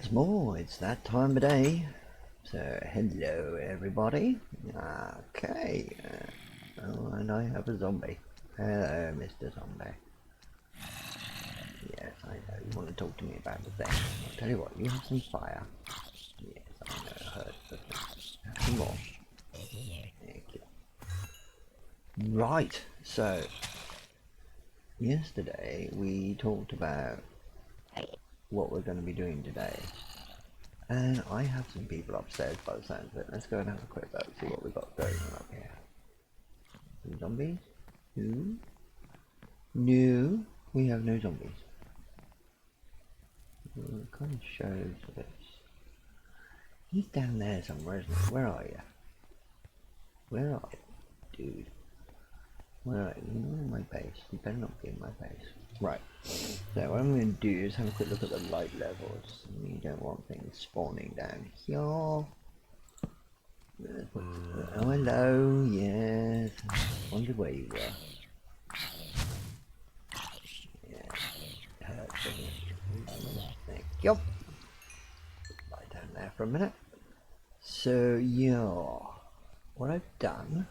Once more, it's that time of day. So, hello everybody. Okay. Oh, and I have a zombie. Hello, Mr. Zombie. Yes, I know. You want to talk to me about the thing. I'll tell you what, you have some fire. Yes, I know, it hurts, but have some more. Thank you. Right, so, yesterday we talked about what we're going to be doing today. And I have some people upstairs by the sounds of it. Let's go and have a quick look, see what we've got going on up here. Some zombies? No. No, we have no zombies. It kind of shows this. He's down there somewhere, isn't he? Where are you? Where are you, dude? Where are you? You're in my base. You better not be in my base. Right. So what I'm going to do is have a quick look at the light levels. You don't want things spawning down here. Oh, hello. Yes. I wondered where you were. Yeah. Thank you. Lie down there for a minute. So yeah, what I've done.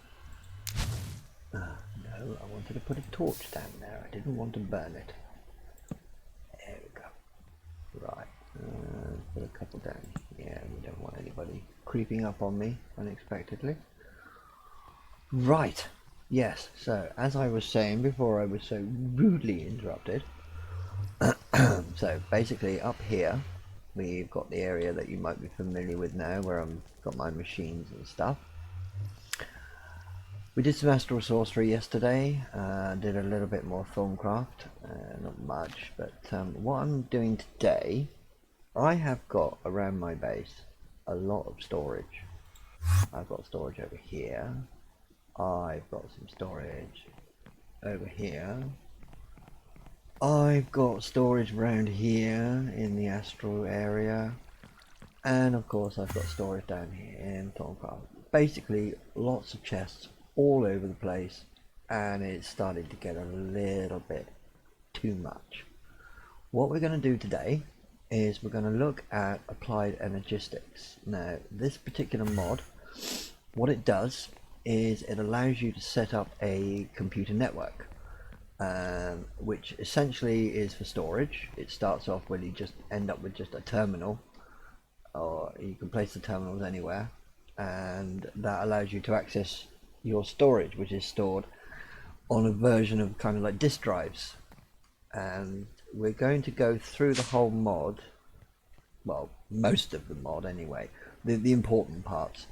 No, I wanted to put a torch down there. I didn't want to burn it. There we go. Right. Put a couple down. Yeah, we don't want anybody creeping up on me unexpectedly. Right. Yes. So as I was saying before, I was so rudely interrupted. So basically, up here we've got the area that you might be familiar with now, where I've got my machines and stuff. We did some astral sorcery yesterday, did a little bit more filmcraft, not much, but what I'm doing today, I have got around my base a lot of storage. I've got storage over here, I've got some storage over here, I've got storage around here in the astral area, and of course I've got storage down here in filmcraft. Basically lots of chests all over the place, and it's starting to get a little bit too much. What we're going to do today is we're going to look at Applied Energistics. Now this particular mod, what it does is it allows you to set up a computer network, which essentially is for storage. It starts off when you just end up with just a terminal, or you can place the terminals anywhere, and that allows you to access your storage, which is stored on a version of kind of like disk drives. And we're going to go through the whole mod, well, most of the mod anyway, the important parts,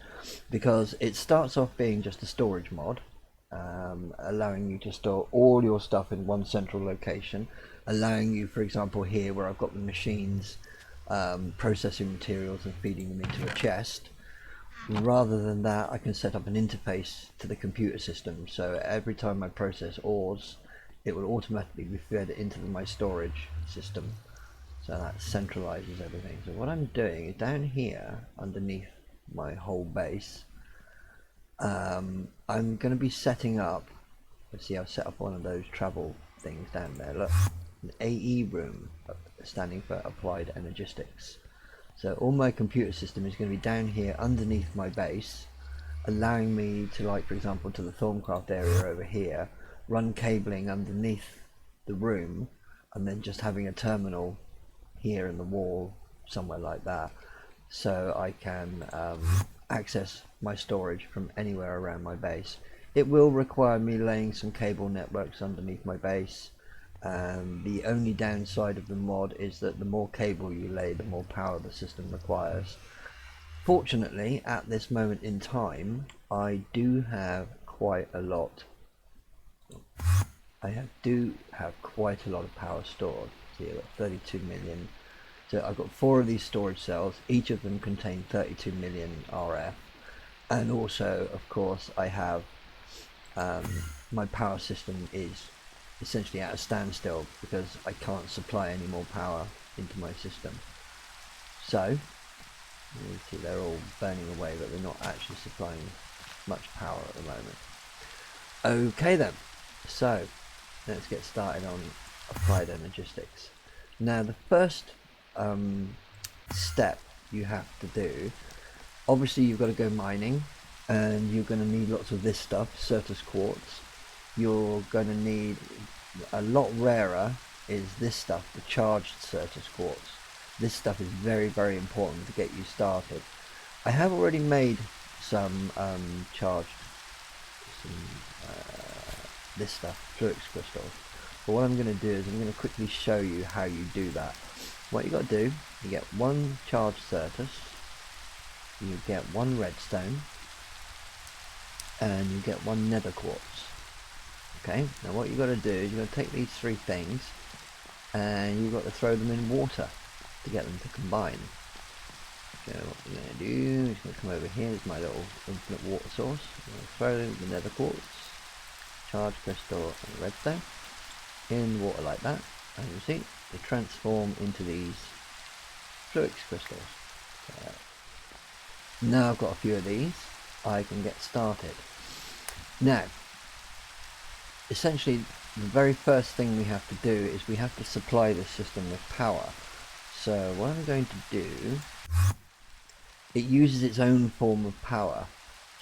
because it starts off being just a storage mod, allowing you to store all your stuff in one central location, allowing you, for example, here where I've got the machines, processing materials and feeding them into a chest. Rather than that, I can set up an interface to the computer system, so every time I process ores, it will automatically be fed into my storage system, so that centralizes everything. So what I'm doing is down here underneath my whole base, I'm going to be setting up, let's see, I've set up one of those travel things down there, look, an AE room, standing for Applied Energistics. So all my computer system is going to be down here underneath my base, allowing me to, like for example, to the Thorncraft area over here, run cabling underneath the room, and then just having a terminal here in the wall, somewhere like that, so I can access my storage from anywhere around my base. It will require me laying some cable networks underneath my base. The only downside of the mod is that the more cable you lay, the more power the system requires. Fortunately, at this moment in time, I do have quite a lot. Do have quite a lot of power stored. See, I've got 32 million. So I've got 4 of these storage cells. Each of them contain 32 million RF. And also, of course, I have my power system is essentially at a standstill because I can't supply any more power into my system. So you see they're all burning away, but they're not actually supplying much power at the moment. Okay then, so let's get started on Applied Energistics. Now the first step you have to do. Obviously you've got to go mining, and you're going to need lots of this stuff, Certus quartz. You're going to need a lot rarer is this stuff, the charged Certus quartz. This stuff is very, very important to get you started. I have already made some charged, this stuff, Fluix crystals. But what I'm going to do is I'm going to quickly show you how you do that. What you got to do, you get one charged Certus, you get one redstone, and you get one nether quartz. Okay, now what you've got to do is you've got to take these three things and you've got to throw them in water to get them to combine. So what we're going to do is going to come over here. There's my little infinite water source. I'm going to throw the nether quartz, charged crystal, and redstone in water like that, and you see they transform into these Fluix crystals. So now I've got a few of these, I can get started. Now, essentially, the very first thing we have to do is we have to supply the system with power. So what I'm going to do, it uses its own form of power.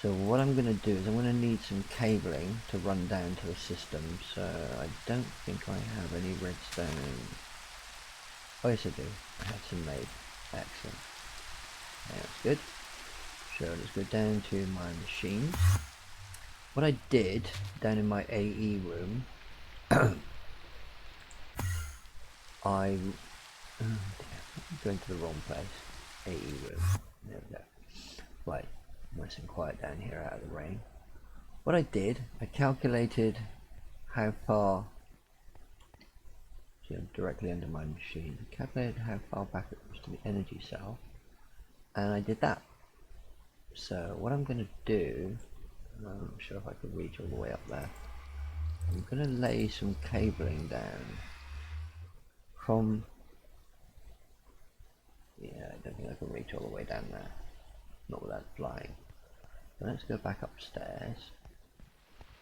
So what I'm going to do is I'm going to need some cabling to run down to the system. So I don't think I have any redstone. Oh yes I do, I have some made. Excellent. Yeah, that's good. So let's go down to my machines. What I did down in my AE room, I'm going to the wrong place. AE room. There we go. Right, nice and quiet down here out of the rain. What I did, I calculated how far. See, I'm directly under my machine. I calculated how far back it was to the energy cell, and I did that. So what I'm going to do, I'm not sure if I could reach all the way up there. I'm going to lay some cabling down from, yeah, I don't think I can reach all the way down there, not without flying. So let's go back upstairs.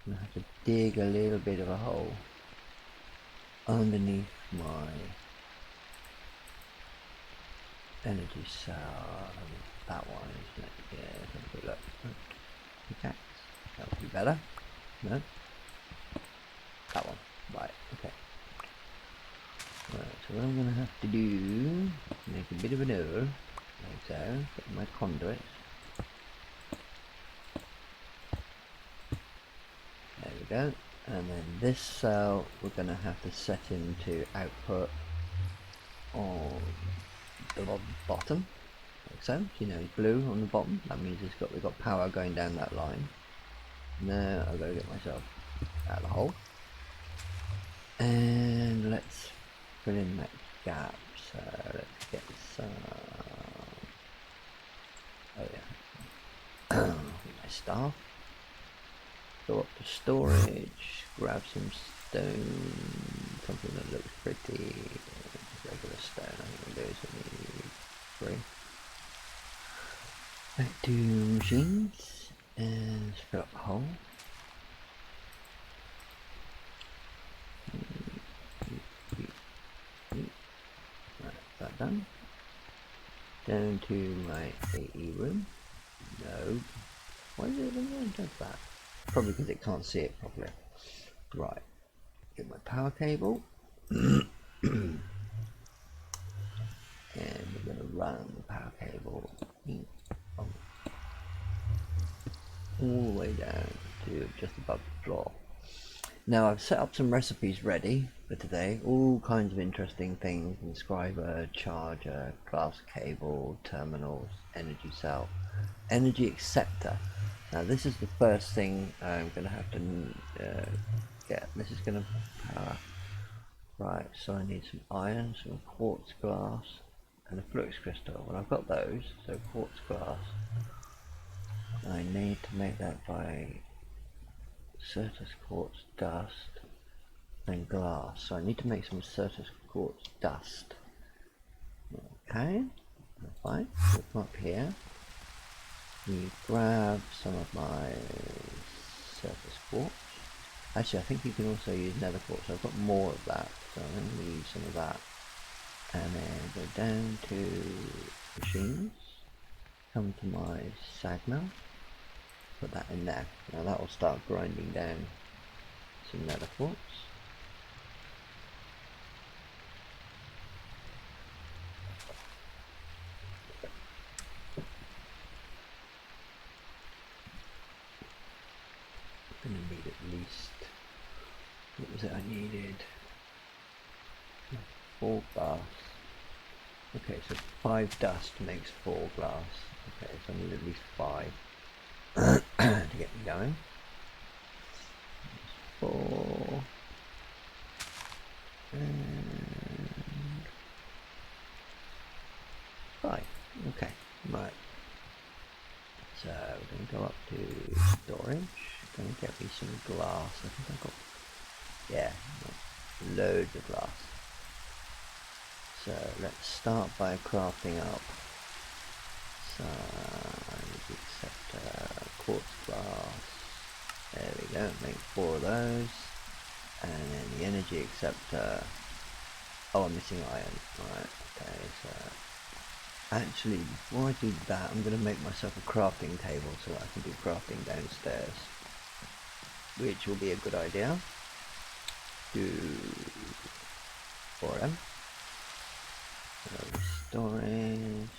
I'm going to have to dig a little bit of a hole underneath my energy cell. That one, isn't it? Yeah, let's have a quick look. Okay, that would be better. No? That one. Right, okay. Right, so what I'm going to have to do, make a bit of an hole, like so, get my conduits. There we go. And then this cell we're going to have to set into output on the bottom. Like so, you know, it's blue on the bottom, that means we've got power going down that line. Now I've got to get myself out of the hole. And let's fill in that gap, so let's get some, oh yeah, my staff, go up to storage, grab some stone, something that looks pretty, regular stone, I think we'll do is only 3. Back to machines, and let's fill up the hole. Right, that done. Down to my AE room. No. Why is it even does that? Probably because it can't see it properly. Right. Get my power cable. And we're going to run the power cable all the way down to just above the floor. Now I've set up some recipes ready for today, all kinds of interesting things: inscriber, charger, glass cable, terminals, energy cell, energy acceptor. Now this is the first thing I'm going to have to get. This is going to power. Right, so I need some iron, some quartz glass, and a Fluix crystal. Well, I've got those, so quartz glass. I need to make that by Certus quartz dust and glass. So I need to make some Certus quartz dust. Okay, that's fine. So come up here. You grab some of my Certus quartz. Actually, I think you can also use nether quartz. I've got more of that, so I'm going to use some of that. and then go down to machines, come to my sag mill, put that in there. Now that will start grinding down some nether quartz. I'm going to need at least, what was it I needed? 4 glass. Okay, so 5 dust makes 4 glass. Okay, so I need at least 5 to get me going. 4 and 5. Okay, right. So we're going to go up to storage. Going to get me some glass. I think I've got, yeah, loads of glass. So let's start by crafting up some energy acceptor, quartz glass. There we go, make 4 of those. And then the energy acceptor. Oh, I'm missing iron. Alright, okay, so actually before I do that, I'm going to make myself a crafting table so that I can do crafting downstairs, which will be a good idea. Do 4M. Storage.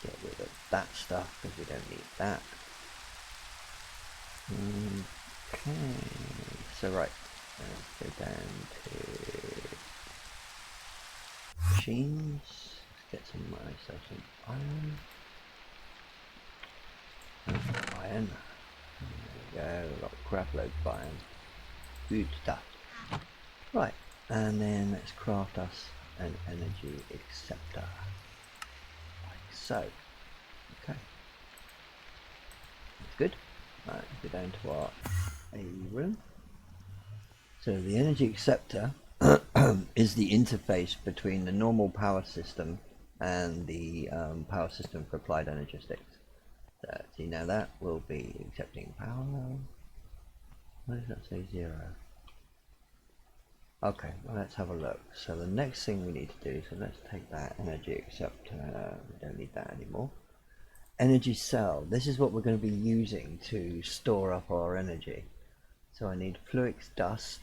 Get rid of that stuff because we don't need that. Okay, so right, let's go down to machines. Let's get some myself some iron. Iron. There we go, we've got crap loads of iron. Good stuff. Right, and then let's craft us an energy acceptor. Like so. Okay. That's good. Right, let's go down to our A room. So the energy acceptor is the interface between the normal power system and the power system for Applied Energistics. So, see, now that will be accepting power. Why does that say 0? Okay, well, let's have a look. So the next thing we need to do, so let's take that energy acceptor, we don't need that anymore. Energy cell, this is what we're going to be using to store up our energy. So I need fluix dust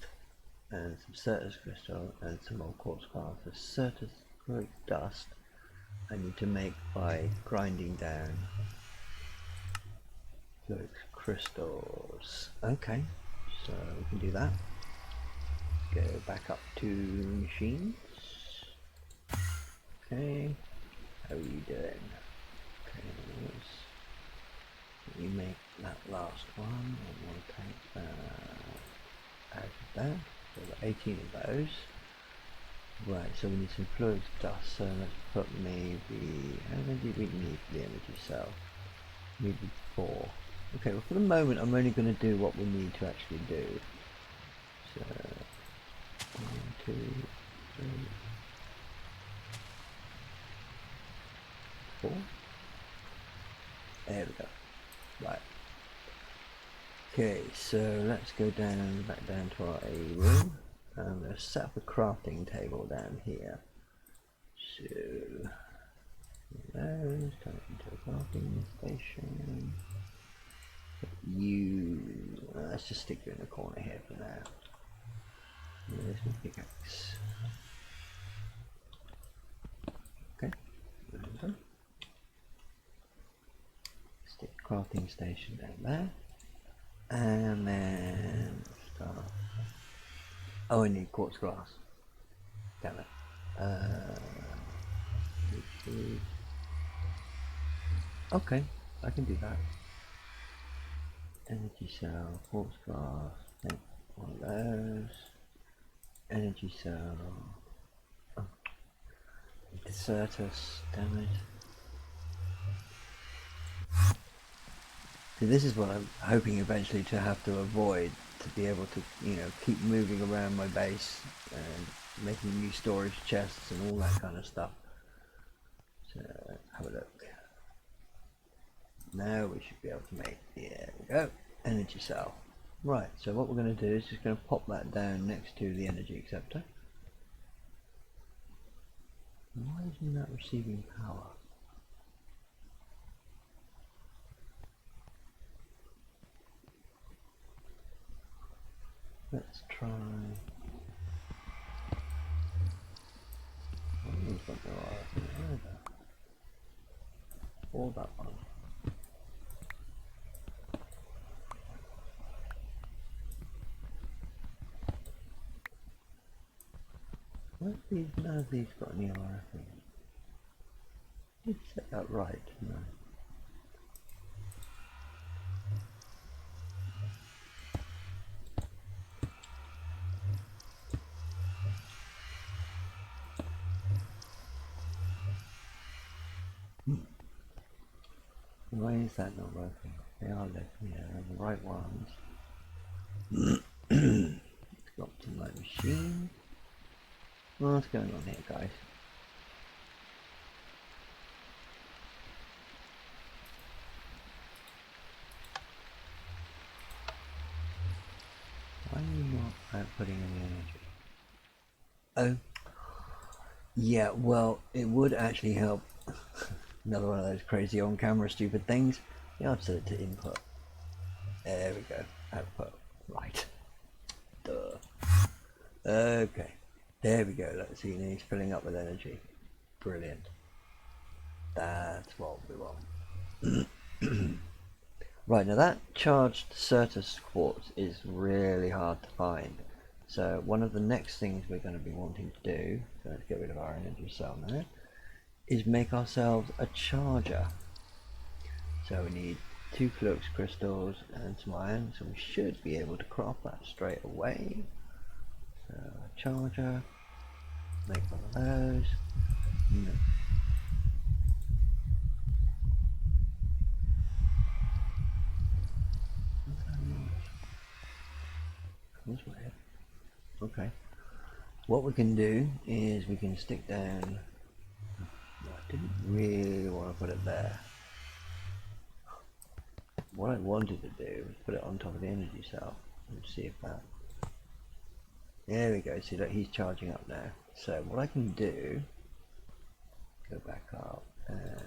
and some certus crystal and some more quartz glass. So certus fluix dust I need to make by grinding down fluix crystals. Okay, so we can do that. Go back up to machines. Okay, how are you doing? Okay, let me make that last one, and we'll take that out of there. So we've got 18 of those. Right, so we need some fluid dust, so let's put maybe, how many do we need for the energy cell? Maybe 4. Okay, well for the moment I'm only going to do what we need to actually do. So 1, 2, 3, 4. There we go. Right. Okay, so let's go down, back down to our A room. I'm going to set up a crafting table down here. So those turn it into a crafting station. You, let's just stick you in the corner here for now. There's my pickaxe. Okay, stick crafting station down there, and then start. Oh, I need quartz glass. Damn it. Okay, I can do that. Energy cell, quartz glass, take one of those. Energy cell. Oh. Desertus, damn it. So this is what I'm hoping eventually to have to avoid, to be able to, you know, keep moving around my base and making new storage chests and all that kind of stuff. So have a look. Now we should be able to make, there we go, energy cell. Right, so what we're going to do is just going to pop that down next to the energy acceptor. Why isn't that receiving power? Let's try. One's got no RF either. Or that one. None of these got any RF in. Did set that right, no. Why is that not working? They are left, yeah, they're the right ones. Got to my machine. What's going on here, guys? Why are you not outputting any energy? Oh, yeah, well, it would actually help. Another one of those crazy on-camera stupid things. Yeah, I've set it to input. There we go. Output. Right. Duh. Okay. There we go. Let's see. He's filling up with energy. Brilliant. That's what we want. Right, now that charged Certus quartz is really hard to find. So one of the next things we're going to be wanting to do, so let's get rid of our energy cell now, is make ourselves a charger. So we need 2 flux crystals and some iron, so we should be able to craft that straight away. So a charger, make one of those. That's weird. Okay. What we can do is we can stick down. I didn't really want to put it there. What I wanted to do was put it on top of the energy cell and see if that. There we go. See that he's charging up now. So what I can do, go back up and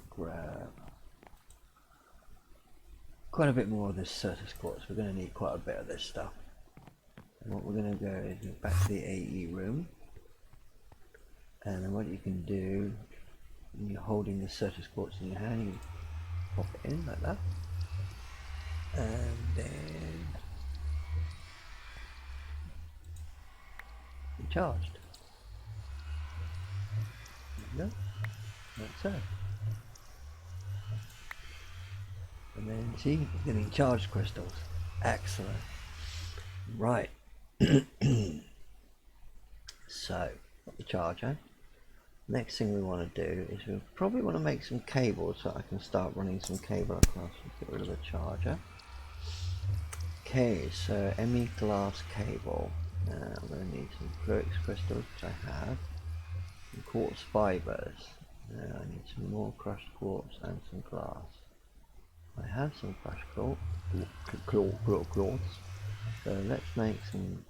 grab quite a bit more of this Certus quartz. We're going to need quite a bit of this stuff. And what we're going to go is go back to the AE room, and then what you can do when you're holding the Certus quartz in your hand, you pop it in like that, and then you're charged. There you go. Like so. And then see, you're getting charged crystals. Excellent. Right. So, got the charger. Next thing we want to do is we probably want to make some cables so I can start running some cable across and get rid of the charger. Okay, so ME glass cable. Now I'm going to need some flux crystals, which I have, some quartz fibers. Now I need some more crushed quartz and some glass. I have some crushed quartz. So let's make some.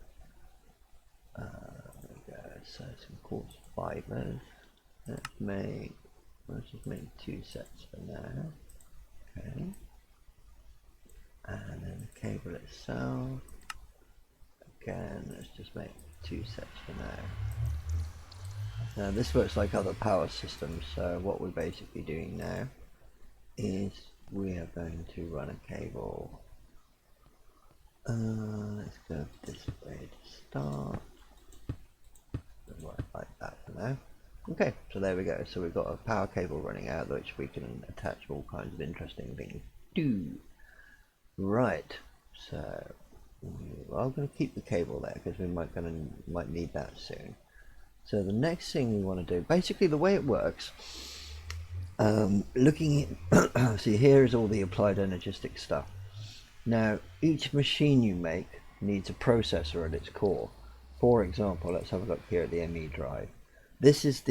There we go. So some quartz fibers. Let's just make 2 sets for now. Okay. And then the cable itself. Again, let's just make 2 sets for now. Now this works like other power systems, so what we're basically doing now is we are going to run a cable. Let's go this way to start. Like that for now. Okay, so there we go. So we've got a power cable running out, which we can attach all kinds of interesting things to. Right, so I'm going to keep the cable there because we might need that soon. So the next thing we want to do, basically the way it works, looking at, see here is all the Applied Energistics stuff. Now each machine you make needs a processor at its core. For example, let's have a look here at the ME drive. This is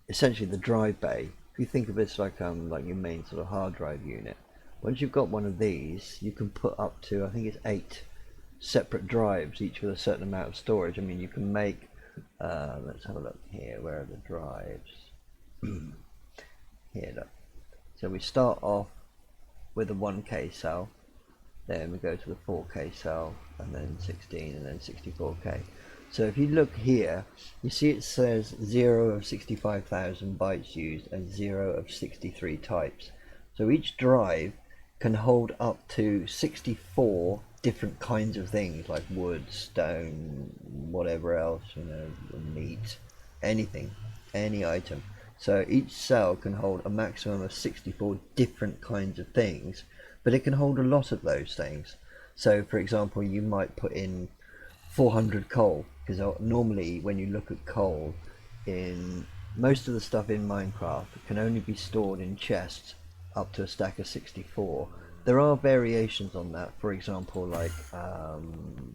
essentially the drive bay. If you think of this like your main sort of hard drive unit. Once you've got one of these, you can put up to, I think it's 8 separate drives, each with a certain amount of storage. I mean, you can make Let's have a look here. Where are the drives? Here, look. So we start off with a 1K cell, then we go to the 4K cell, and then 16, and then 64K. So if you look here, you see it says 0 of 65,000 bytes used and 0 of 63 types. So each drive can hold up to 64 different kinds of things, like wood, stone, whatever else, you know, meat, anything, any item. So each cell can hold a maximum of 64 different kinds of things, but it can hold a lot of those things. So for example, you might put in 400 coal, because normally when you look at coal, in most of the stuff in Minecraft can only be stored in chests up to a stack of 64. There are variations on that. For example, like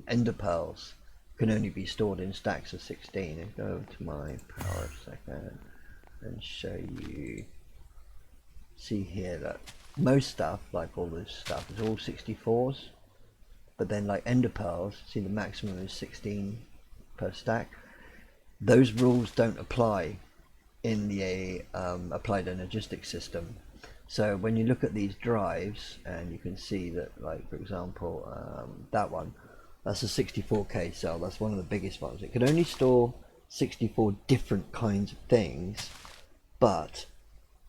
ender pearls can only be stored in stacks of 16. And go to my power a second and show you. See here that most stuff, like all this stuff, is all 64s. But then like ender pearls, see the maximum is 16 per stack. Those rules don't apply in the Applied Energistics system. So when you look at these drives, and you can see that, like for example, that one, that's a 64K cell. That's one of the biggest ones. It can only store 64 different kinds of things, but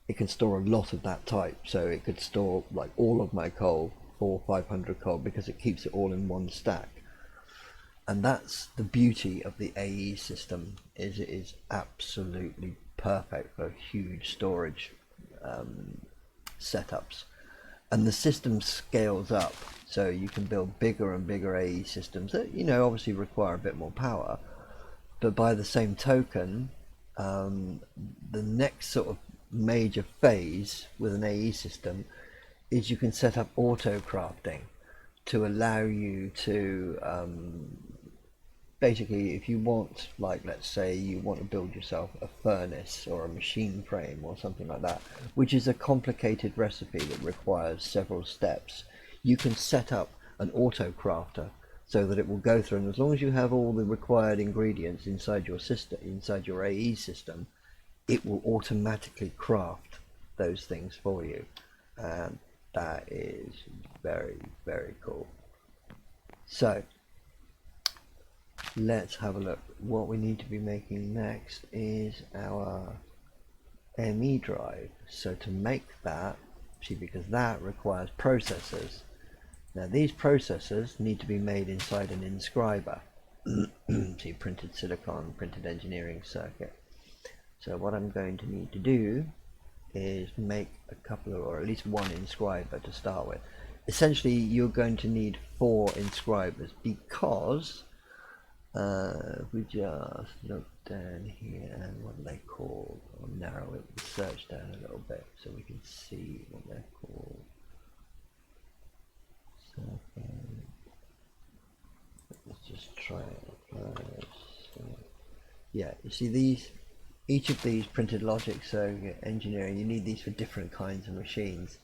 it can store a lot of that type. So it could store like all of my coal, 400 or 500 coal, because it keeps it all in one stack. And that's the beauty of the AE system, is it is absolutely perfect for huge storage setups. And the system scales up, so you can build bigger and bigger AE systems that, you know, obviously require a bit more power, but by the same token, the next sort of major phase with an AE system is you can set up auto crafting to allow you to basically, if you want, like let's say you want to build yourself a furnace or a machine frame or something like that, which is a complicated recipe that requires several steps, you can set up an auto crafter so that it will go through, and as long as you have all the required ingredients inside your system, inside your AE system, it will automatically craft those things for you. And that is very, very cool. So let's have a look. What we need to be making next is our ME drive. So to make that, see, because that requires processors. Now these processors need to be made inside an inscriber. See, printed silicon, printed engineering circuit. So what I'm going to need to do is make a couple of, or at least one inscriber to start with. Essentially you're going to need 4 inscribers, because if we just look down here, and what are they called? I'll narrow it, search down a little bit so we can see what they're called. So, let's just try it first. Yeah, you see these, each of these printed logic circuit engineering, you need these for different kinds of machines.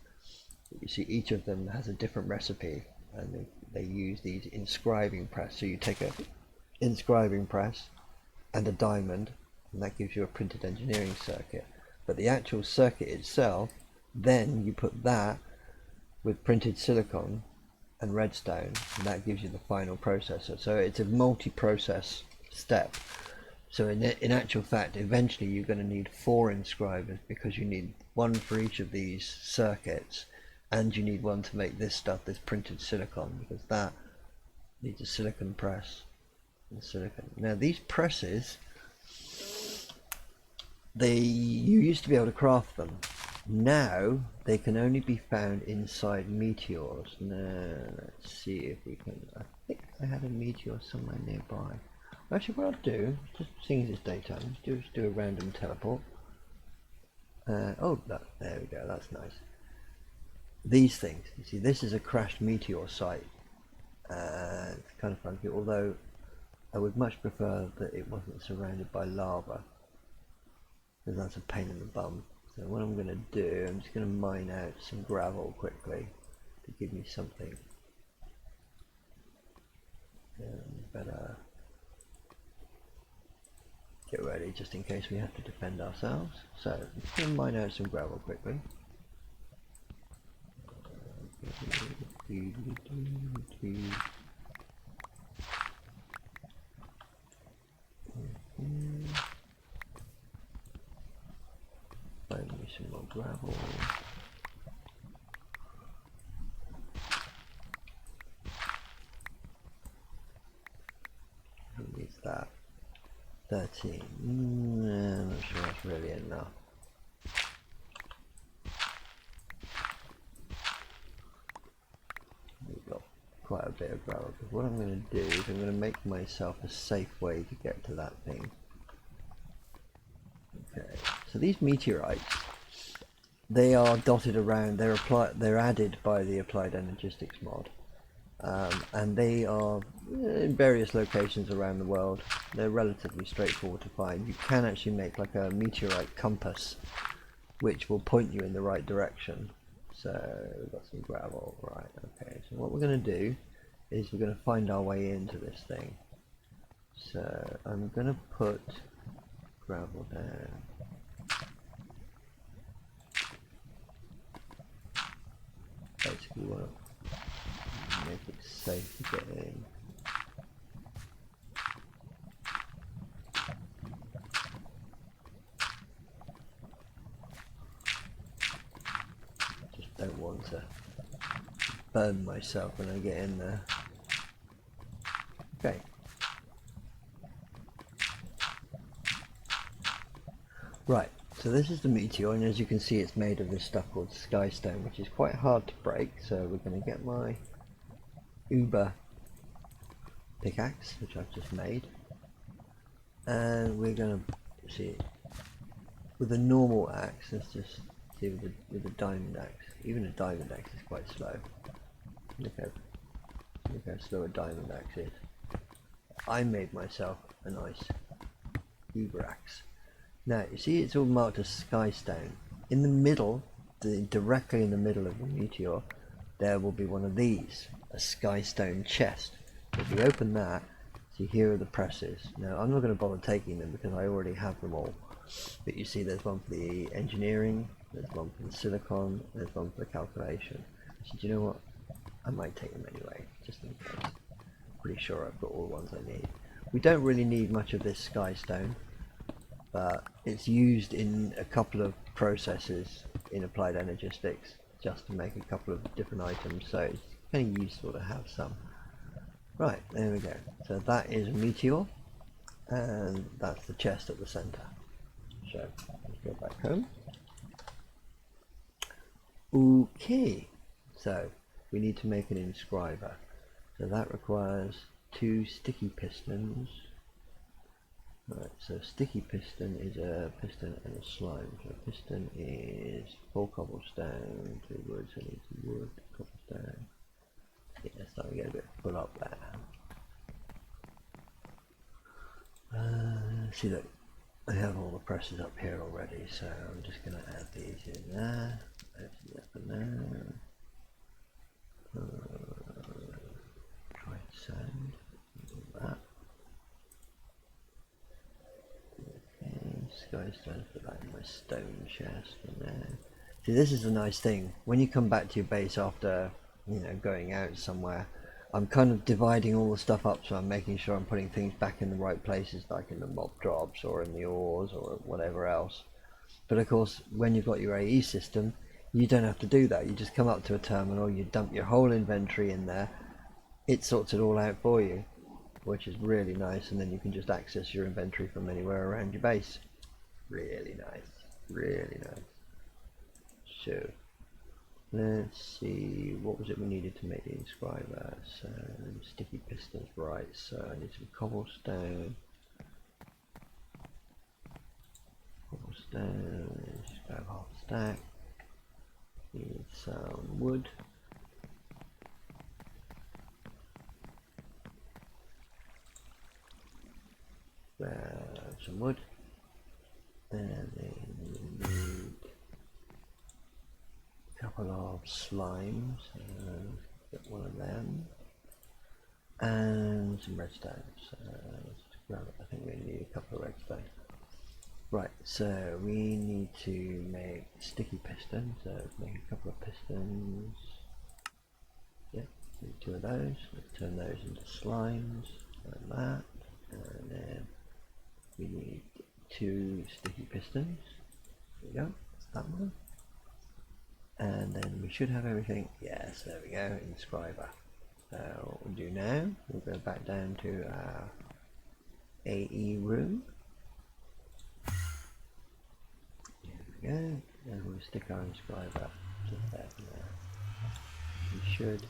You see each of them has a different recipe, and they use these inscribing press. So you take a inscribing press and a diamond, and that gives you a printed engineering circuit. But the actual circuit itself, then you put that with printed silicon and redstone, and that gives you the final processor. So it's a multi-process step. So in actual fact, eventually you're going to need 4 inscribers, because you need one for each of these circuits, and you need one to make this stuff, this printed silicon, because that needs a silicon press and silicon. Now these presses, you used to be able to craft them. Now they can only be found inside meteors. Now let's see if we can. I think I had a meteor somewhere nearby. Actually, what I'll do, just seeing as it's daytime, just do a random teleport. Oh, there we go. That's nice. These things, you see, this is a crashed meteor site. It's kind of funky, although I would much prefer that it wasn't surrounded by lava, because that's a pain in the bum. So what I'm going to do, I'm just going to mine out some gravel quickly to give me something better. ready just in case we have to defend ourselves. So let's go mine out some gravel quickly. Find me some more gravel. Who needs that? 13. I'm not sure that's really enough. We've got quite a bit of gravel. Because what I'm going to do is I'm going to make myself a safe way to get to that thing. Okay, so these meteorites, they are dotted around. They're added by the Applied Energistics mod, and they are in various locations around the world. They're relatively straightforward to find. You can actually make like a meteorite compass, which will point you in the right direction. So we've got some gravel, right? Okay. So what we're going to do is we're going to find our way into this thing. So I'm going to put gravel down. Basically want to make it safe to get in. Just don't want to burn myself when I get in there. Okay. Right, so this is the meteor, and as you can see it's made of this stuff called skystone, which is quite hard to break. So we're going to get my Uber pickaxe, which I've just made, and we're going to see with a normal axe. Let's just see with a diamond axe. Even a diamond axe is quite slow. Look how slow a diamond axe is. I made myself a nice Uber axe. Now you see it's all marked as skystone. In the middle, directly in the middle of the meteor, there will be one of these, a skystone chest. If you open that, see here are the presses. Now I'm not going to bother taking them because I already have them all. But you see there's one for the engineering, there's one for the silicon, there's one for the calculation. So do you know what? I might take them anyway, just in case. Pretty sure I've got all the ones I need. We don't really need much of this skystone, but it's used in a couple of processes in Applied Energistics just to make a couple of different items, so it's kind of useful to have some. Right, there we go. So that is a meteor, and that's the chest at the center. So let's go back home. Okay, so we need to make an inscriber. So that requires 2 sticky pistons. Right, so sticky piston is a piston and a slime. So piston is 4 cobblestone, 2 wood, so I need 2 wood, cobblestone. Yeah, starting to get a bit full up there. See, look, I have all the presses up here already, so I'm just going to add these in there. Open that for now. Try sand, do that. Skystone, put that in my stone chest in there. See, this is a nice thing. When you come back to your base after, going out somewhere, I'm kind of dividing all the stuff up, so I'm making sure I'm putting things back in the right places, like in the mob drops or in the ores or whatever else. But of course, when you've got your AE system, you don't have to do that. You just come up to a terminal, you dump your whole inventory in there, it sorts it all out for you, which is really nice, and then you can just access your inventory from anywhere around your base. Really nice, really nice. So let's see, what was it we needed to make the inscriber? So sticky pistons, right? So I need some cobblestone. Just grab half a stack. Need some wood. Grab some wood. And then we need a couple of slimes, get one of them, and some redstone. So let's grab it. I think we need a couple of redstone. Right, so we need to make sticky pistons, so let's make a couple of pistons. Yep, need two of those. Let's turn those into slimes, like that. And then we need two sticky pistons. There we go, that's that one. And then we should have everything. Yes, there we go, inscriber. So what we'll do now, we'll go back down to our AE room. There we go, and we'll stick our inscriber just there for now. We should.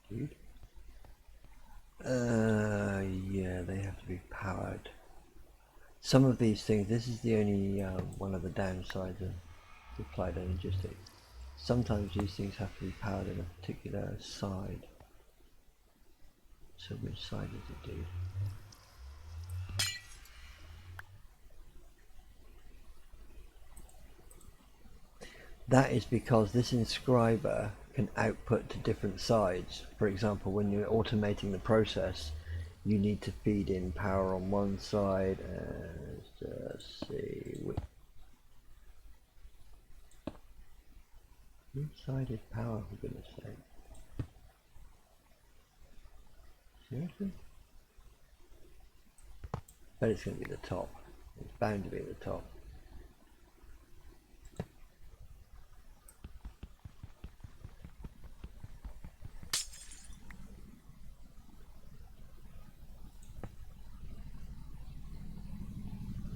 Dude. Yeah, they have to be powered. Some of these things, this is the only one of the downsides of Applied Energistics. Sometimes these things have to be powered in a particular side. So which side does it do? That is because this inscriber can output to different sides. For example, when you're automating the process, you need to feed in power on one side and just see which side is power, for goodness sake. Seriously? But it's going to be the top. It's bound to be the top.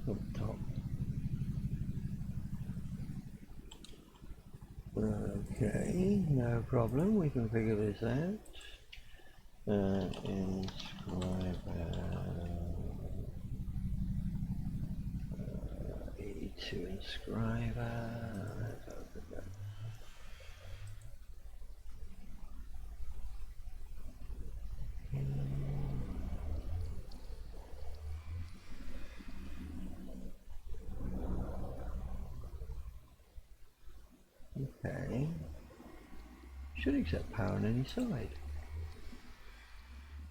Up top. Okay, no problem. We can figure this out. Inscriber 82 inscriber. Let's open that. Okay. Should accept power on any side.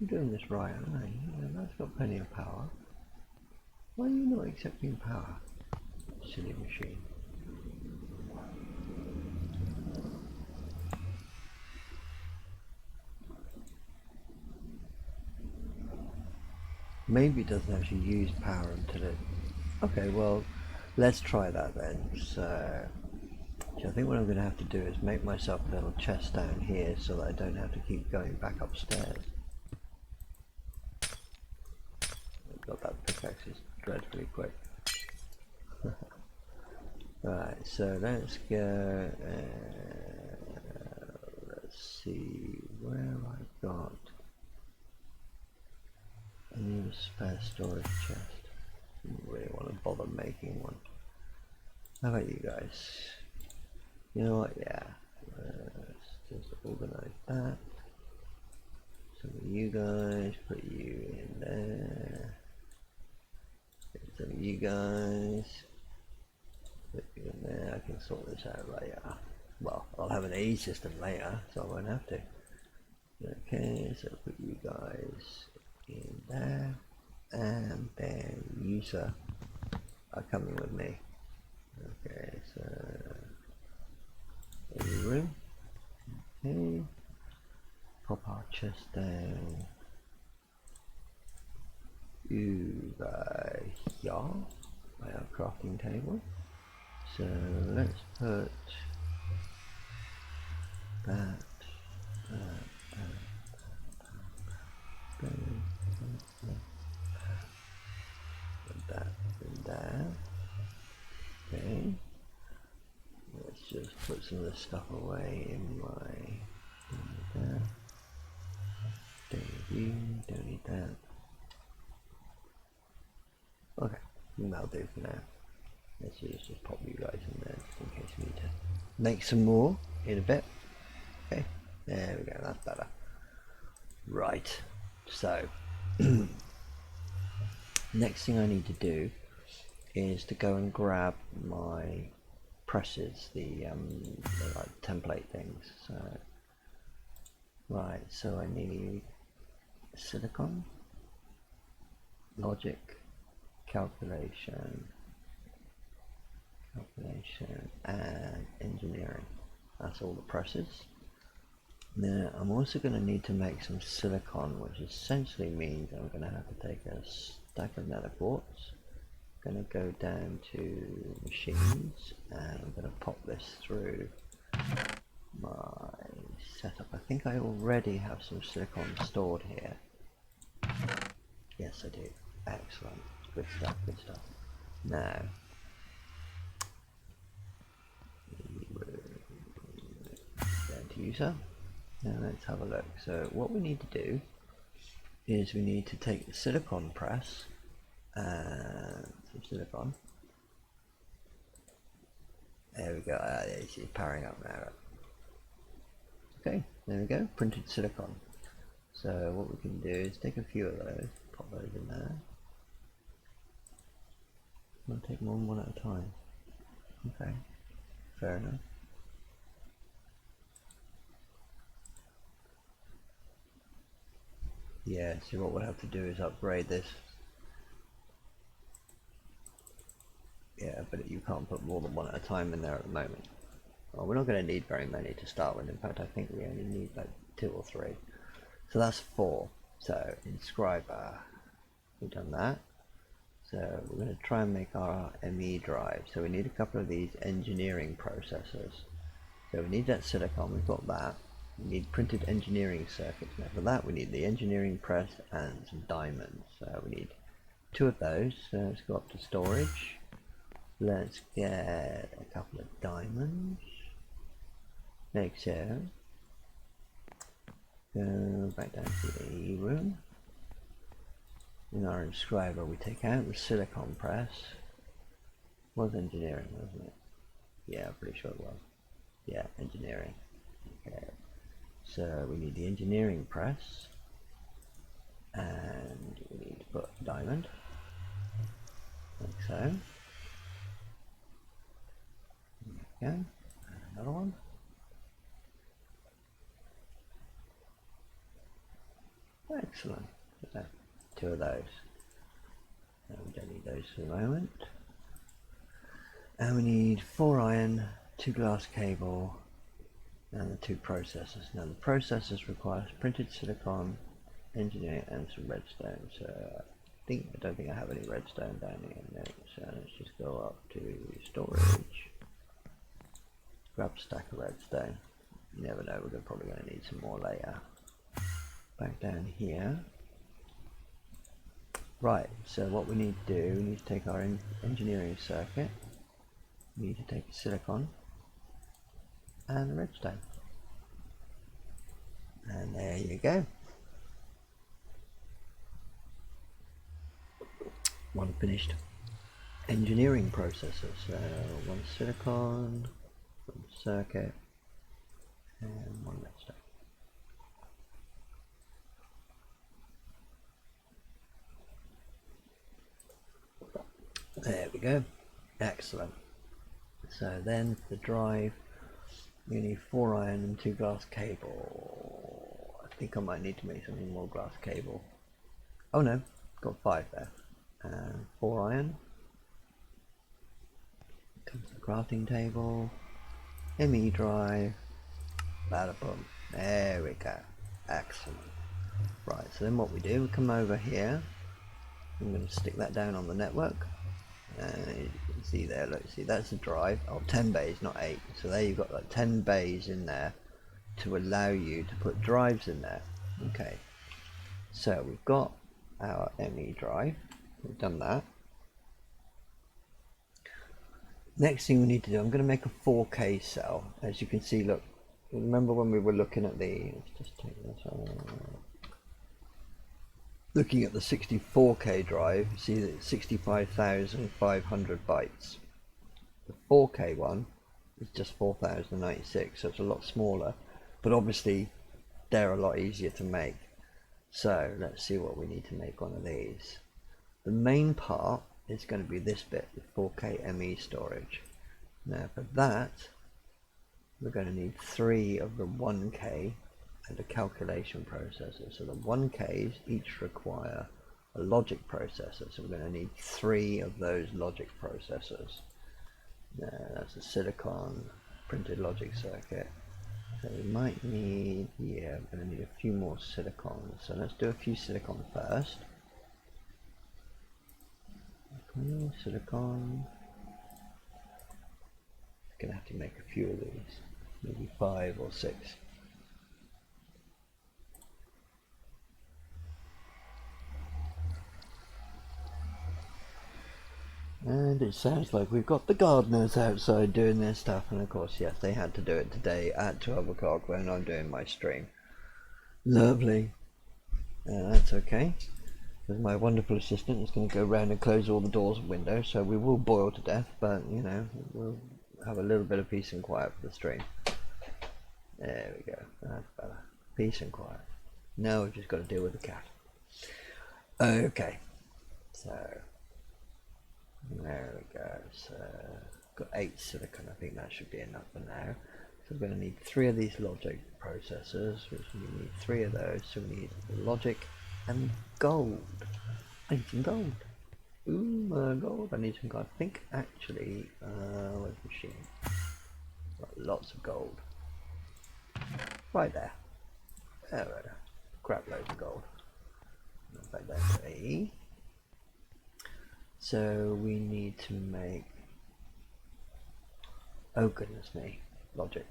I'm doing this right, aren't I? Yeah, that's got plenty of power. Why are you not accepting power? Silly machine. Maybe it doesn't actually use power until it... Okay, well, let's try that then. So I think what I'm going to have to do is make myself a little chest down here so that I don't have to keep going back upstairs. God, that pickaxe is dreadfully quick. Right, so let's go, let's see where I've got. I need a spare storage chest. Didn't really want to bother making one. How about you guys? You know what, yeah, let's just organize that. Some of you guys, put you in there. Some of you guys, put you in there. I can sort this out later. Well, I'll have an A system later, so I won't have to. Okay, so put you guys in there. And then you, sir, are coming with me. Okay, so any room. Okay, pop our chest down over here by our crafting table. So let's put that, put that in there. Okay. Let's just put some of this stuff away in my... Don't need that. Don't need you, don't need that. Okay, that'll do for now. Let's just pop you guys in there just in case we need to make some more in a bit. Okay, there we go, that's better. Right, so next thing I need to do is to go and grab my presses, the like template things. So Right, so I need silicon, logic, calculation, and engineering. That's all the presses. Now I'm also going to need to make some silicon, which essentially means I'm going to have to take a stack of nanopores. I'm going to go down to machines and I'm going to pop this through my setup. I think I already have some silicon stored here. Yes, I do. Excellent. Good stuff, good stuff. Now, go to user. Now let's have a look. So what we need to do is we need to take the silicon press and some silicon. There we go. It's powering up now. Okay, there we go. Printed silicon. So what we can do is take a few of those, pop those in there. I'm going to take them one at a time. Okay, fair enough. Yeah, so what we'll have to do is upgrade this. Yeah, but you can't put more than one at a time in there at the moment. Well, we're not going to need very many to start with. In fact, I think we only need like 2 or 3. So that's 4. So inscriber, we've done that. So we're going to try and make our ME drive. So we need a couple of these engineering processors. So we need that silicon, we've got that. We need printed engineering circuits. Now for that we need the engineering press and some diamonds. So we need 2 of those. So let's go up to storage. Let's get a couple of diamonds. Like so. Go back down to the room. In our inscriber we take out the silicon press. Was engineering, wasn't it? Yeah, I'm pretty sure it was. Yeah, engineering. Okay. So we need the engineering press. And we need to put a diamond. Like so. There we go. Another one. Excellent. 2 of those. No, we don't need those for the moment. And we need 4 iron, 2 glass cable, and the 2 processors. Now the processors require printed silicon, engineering, and some redstone. So I don't think I have any redstone down here. No. So let's just go up to storage. Grab a stack of redstone. You never know, we're probably going to need some more later. Back down here. Right, so what we need to do, we need to take our engineering circuit, we need to take silicon and the redstone. And there you go. One finished engineering processor. So 1 silicon, 1 circuit, and 1 redstone. There we go. Excellent. So then the drive, you need 4 iron and 2 glass cable. I think I might need to make something more glass cable. Oh no, got 5 there. And 4 iron. Comes the crafting table. ME drive. Bada boom. There we go. Excellent. Right, so then what we do, we come over here. I'm going to stick that down on the network. You can see there, look, see that's the drive. Oh, 10 bays, not 8. So there you've got like 10 bays in there to allow you to put drives in there. Okay, so we've got our ME drive. We've done that. Next thing we need to do, I'm going to make a 4K cell. As you can see, look, remember when we were looking at the, let's just take this on. Looking at the 64K drive, you see that it's 65,500 bytes. The 4K one is just 4,096, so it's a lot smaller, but obviously they're a lot easier to make. So let's see what we need to make one of these. The main part is going to be this bit, the 4K ME storage. Now for that, we're going to need 3 of the 1K and a calculation processor. So the 1Ks each require a logic processor. So we're going to need 3 of those logic processors. That's a silicon printed logic circuit. So we might need, yeah, we're going to need a few more silicon. So let's do a few silicon first. Okay, silicon. Gonna have to make a few of these, maybe 5 or 6. And it sounds like we've got the gardeners outside doing their stuff, and of course, yes, they had to do it today at 12 o'clock when I'm doing my stream. Lovely. That's okay, because my wonderful assistant is going to go round and close all the doors and windows, so we will boil to death, but you know, we'll have a little bit of peace and quiet for the stream. There we go, that's better. Peace and quiet. Now we've just got to deal with the cat. Okay, so there we go. So got 8 silicon. I think that should be enough for now. So we're going to need 3 of these logic processors, which we need 3 of those. So we need logic and gold. I need some gold. Ooh, gold. I need some gold. I think actually, where's the machine? Got lots of gold. Right there. There we go. Crap loads of gold. Back down to A. So we need to make, oh goodness me, logic.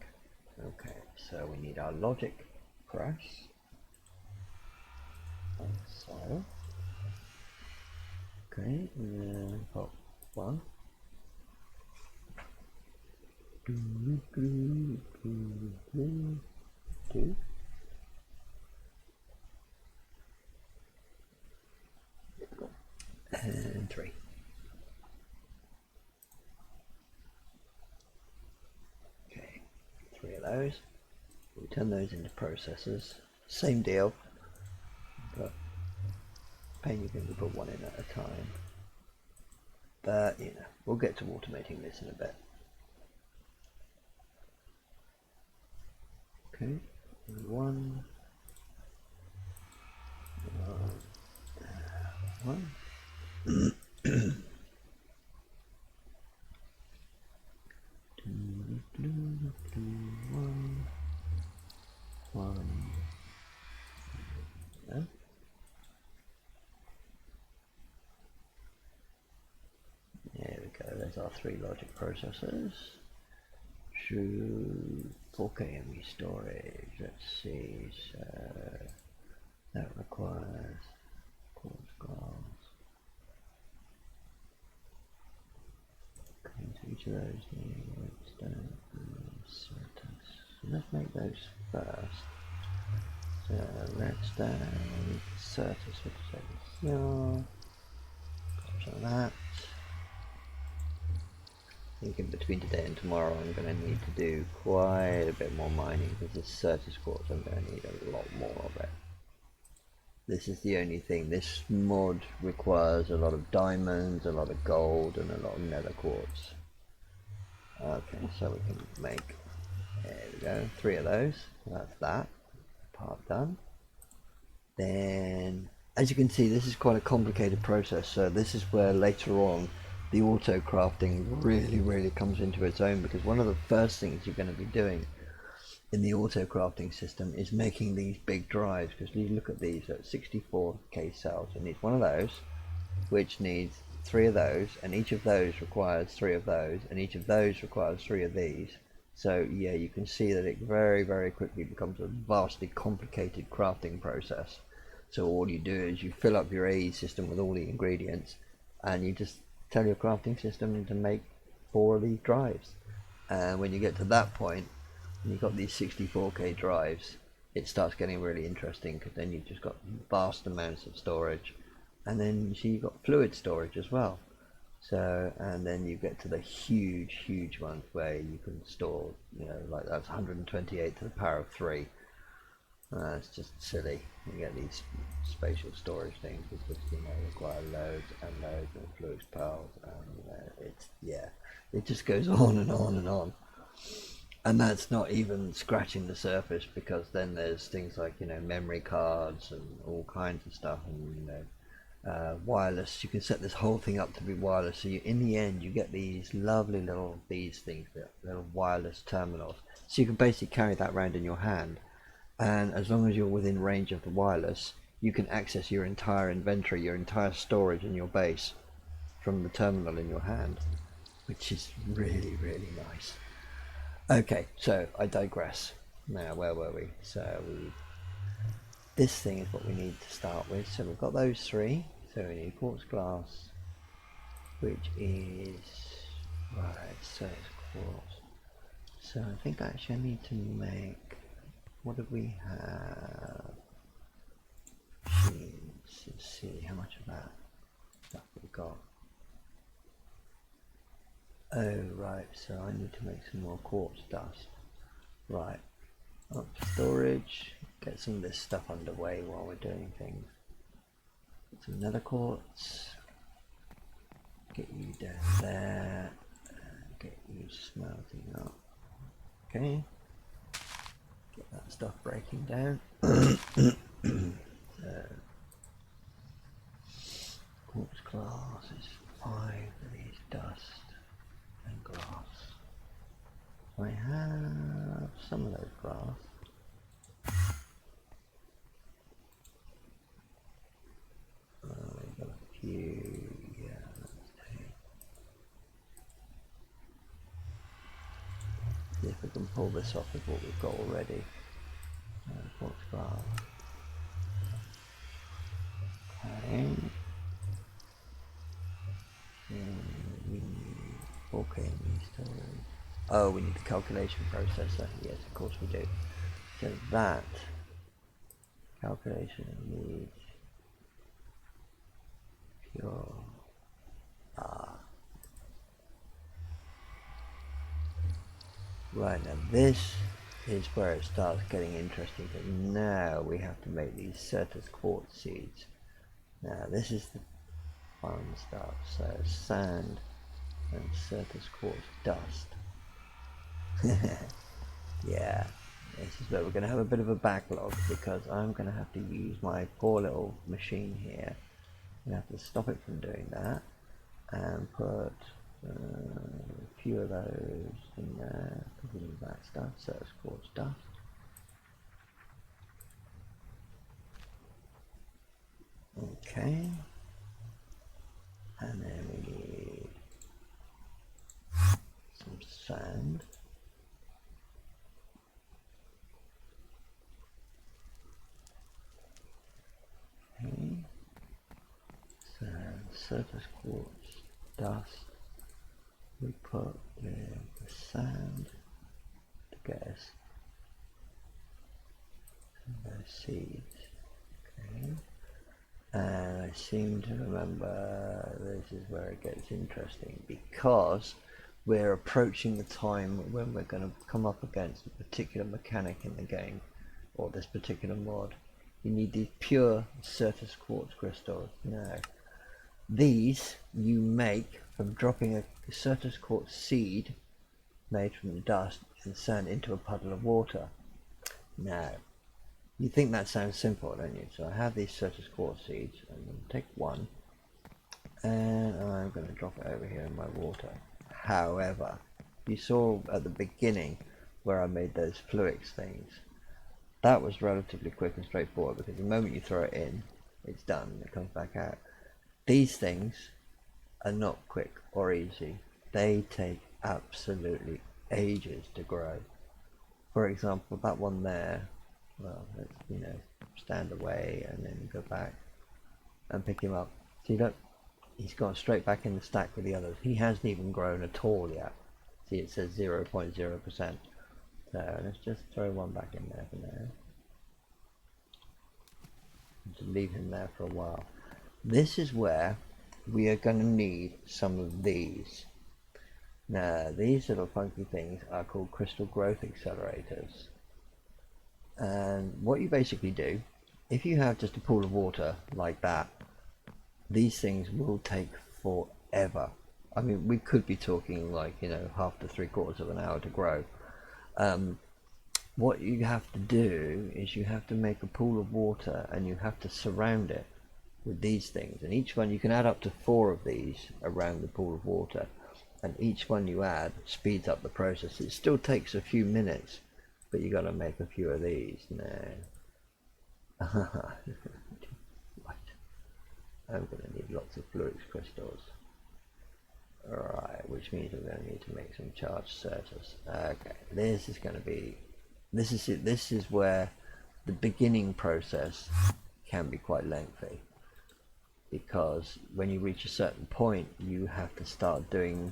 Okay, so we need our logic press. Like so. Okay, and then pop 1. 2. And 3. Okay, 3 of those. We turn those into processors. Same deal, but pain you can put 1 in at a time. But you know, we'll get to automating this in a bit. Okay, 1. 1. 1. Yeah. There we go, there's our 3 logic processors. 4K ME storage, let's see, so that requires quartz glass. Okay, so each of those need redstone and certus. So let's make those first. So redstone, certus, which is over here. Got some of that. I think in between today and tomorrow I'm going to need to do quite a bit more mining, because this certus quartz I'm going to need a lot more of it. This is the only thing. This mod requires a lot of diamonds, a lot of gold, and a lot of nether quartz. Okay, so we can make, there we go, 3 of those. So that's that part done. Then, as you can see, this is quite a complicated process. So this is where later on the auto crafting really comes into its own, because one of the first things you're going to be doing in the auto crafting system is making these big drives, because you look at these at 64k cells. It needs 1 of those, which needs 3 of those, and each of those requires 3 of those, and each of those requires 3 of these. So yeah, you can see that it very quickly becomes a vastly complicated crafting process. So all you do is you fill up your AE system with all the ingredients, and you just tell your crafting system to make 4 of these drives. And when you get to that point, and you've got these 64k drives, it starts getting really interesting, because then you've just got vast amounts of storage, and then you see you've got fluid storage as well. So, and then you get to the huge ones where you can store, you know, like that's 128 to the power of 3. It's just silly. You get these spatial storage things which just, you know, require loads and loads of fluid pearls, and it's, yeah, it just goes on and on and on. And that's not even scratching the surface, because then there's things like, you know, memory cards and all kinds of stuff, and you know, wireless. You can set this whole thing up to be wireless, so you, in the end you get these lovely little, these things, little wireless terminals, so you can basically carry that around in your hand, and as long as you're within range of the wireless, you can access your entire inventory, your entire storage in your base from the terminal in your hand, which is really, really nice. Okay, so I digress. Now, where were we? So this thing is what we need to start with. So we've got those three. So we need quartz glass, which is right. So it's quartz. So I think actually I need to make. What do we have? Let's see how much of that stuff we've got. Oh right, so I need to make some more quartz dust. Right, up to storage, get some of this stuff underway while we're doing things. Some nether quartz, get you down there, and get you smelting up. Okay, get that stuff breaking down. Quartz glass is 5 of these dust and glass. I have some of those glass. We've got a few, yeah, let's see if we can pull this off with what we've got already. Quartz glass. Okay. Okay, storage. Oh, we need the calculation processor. Yes, of course we do. So that calculation needs pure. Right, now this is where it starts getting interesting, because now we have to make these Certus quartz seeds. Now this is the fun stuff. So sand and Certus quartz dust. Yeah, this is where we're going to have a bit of a backlog, because I'm going to have to use my poor little machine here. I'm going to have to stop it from doing that and put a few of those in there, because we need that stuff, so it's quartz dust. Okay, and then we need some sand. Okay, so surface quartz dust we put with the sand to get us those seeds. Okay, and I seem to remember this is where it gets interesting, because we're approaching the time when we're going to come up against a particular mechanic in the game, or this particular mod. You need these pure Certus quartz crystals. Now, these you make from dropping a Certus quartz seed made from the dust and sand into a puddle of water. Now, you think that sounds simple, don't you? So I have these Certus quartz seeds. I'm going to take one and I'm going to drop it over here in my water. However, you saw at the beginning where I made those fluix things. That was relatively quick and straightforward, because the moment you throw it in, it's done and it comes back out. These things are not quick or easy. They take absolutely ages to grow. For example, that one there, well, let's, you know, stand away and then go back and pick him up. See, look, he's gone straight back in the stack with the others. He hasn't even grown at all yet. See, it says 0.0%. So let's just throw one back in there for now. To leave him there for a while. This is where we are going to need some of these. Now, these little funky things are called crystal growth accelerators. And what you basically do, if you have just a pool of water like that, these things will take forever. I mean, we could be talking like, you know, half to 3/4 of an hour to grow. what you have to do is you have to make a pool of water and you have to surround it with these things, and each one you can add up to 4 of these around the pool of water, and each one you add speeds up the process. It still takes a few minutes, but you got to make a few of these now. Right, I'm going to need lots of fluix crystals. Alright, which means I'm going to need to make some charged surges. Okay, this is going to be, this is it. This is where the beginning process can be quite lengthy, because when you reach a certain point you have to start doing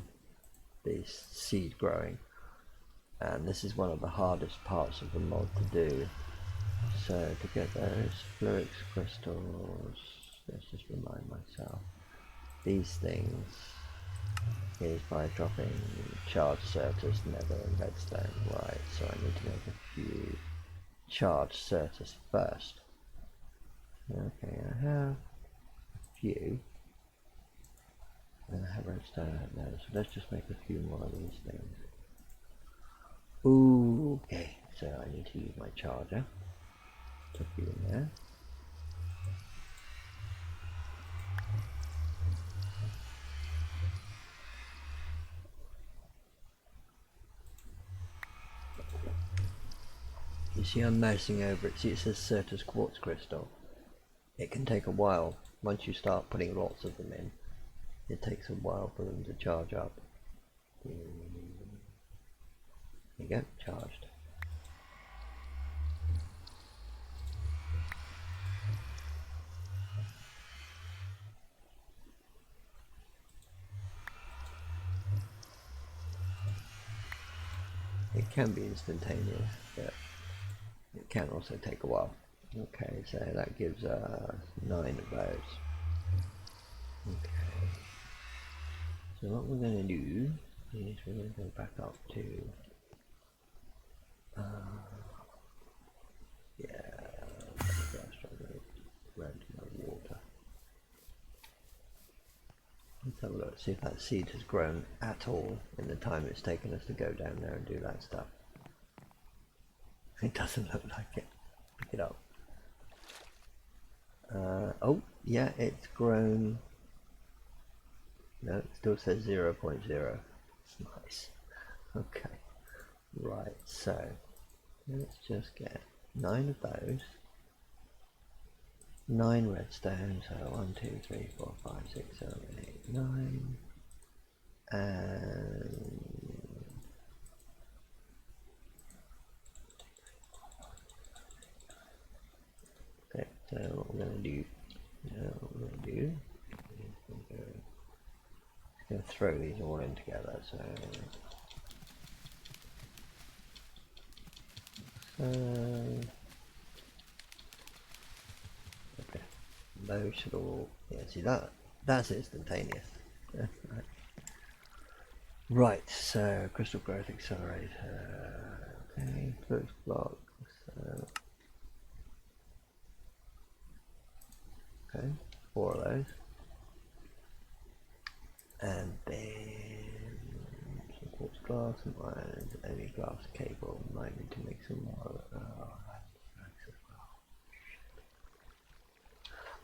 this seed growing, and this is one of the hardest parts of the mod to do. So to get those fluix crystals, let's just remind myself, these things is by dropping charged Certus, nether and redstone. Right, so I need to make a few charged Certus first. Okay, I have a few, and I have redstone out there, so let's just make a few more of these things. Ooh, okay, so I need to use my charger. Put a few in there. You see I'm mousing over it. See it says Certus quartz crystal. It can take a while. Once you start putting lots of them in, it takes a while for them to charge up. There you go, charged. It can be instantaneous, but it can also take a while. Okay, so that gives 9 of those. Okay, so what we're going to do is we're going to go back up to around to my water. Let's have a look, see if that seed has grown at all in the time it's taken us to go down there and do that stuff. It doesn't look like it. Pick it up. Oh, yeah, it's grown. No, it still says 0.0. Nice. Okay. Right, so let's just get 9 of those. 9 redstone, so 1, 2, 3, 4, 5, 6, 7, 8, 9. And okay, so what we're going to do is we're going to throw these all in together. So okay, those should all, yeah, see that's instantaneous. Right, so crystal growth accelerator. Okay, first block. So okay, 4 of those, and then some quartz glass and iron, any glass cable. Might need to make some more.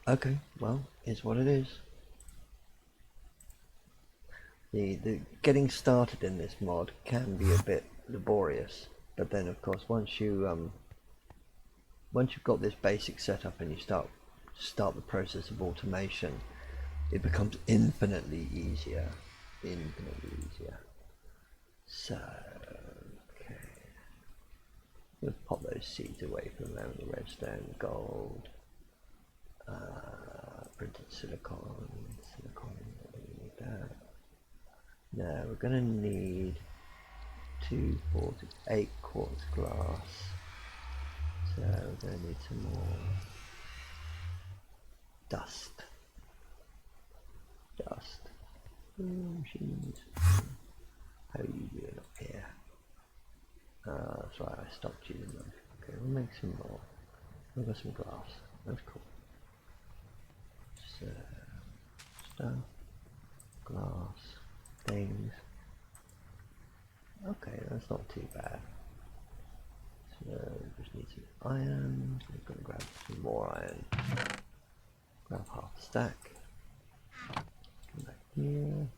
Okay, well, it's what it is. The getting started in this mod can be a bit laborious, but then of course once you've got this basic setup and you start the process of automation, it becomes infinitely easier. So okay, let's pop those seeds away from them. The redstone, gold, printed silicon, we need that. Now we're going to need 2, 4, 6, 8 quartz glass. So we're going to need some more dust. Machines. How are you doing up here? That's right, I stopped using them. Okay, we'll make some more. We've got some glass. That's cool. So, stuff, glass, things. Okay, that's not too bad. iron. So we're going to grab some more iron. Grab half a stack. Come back here.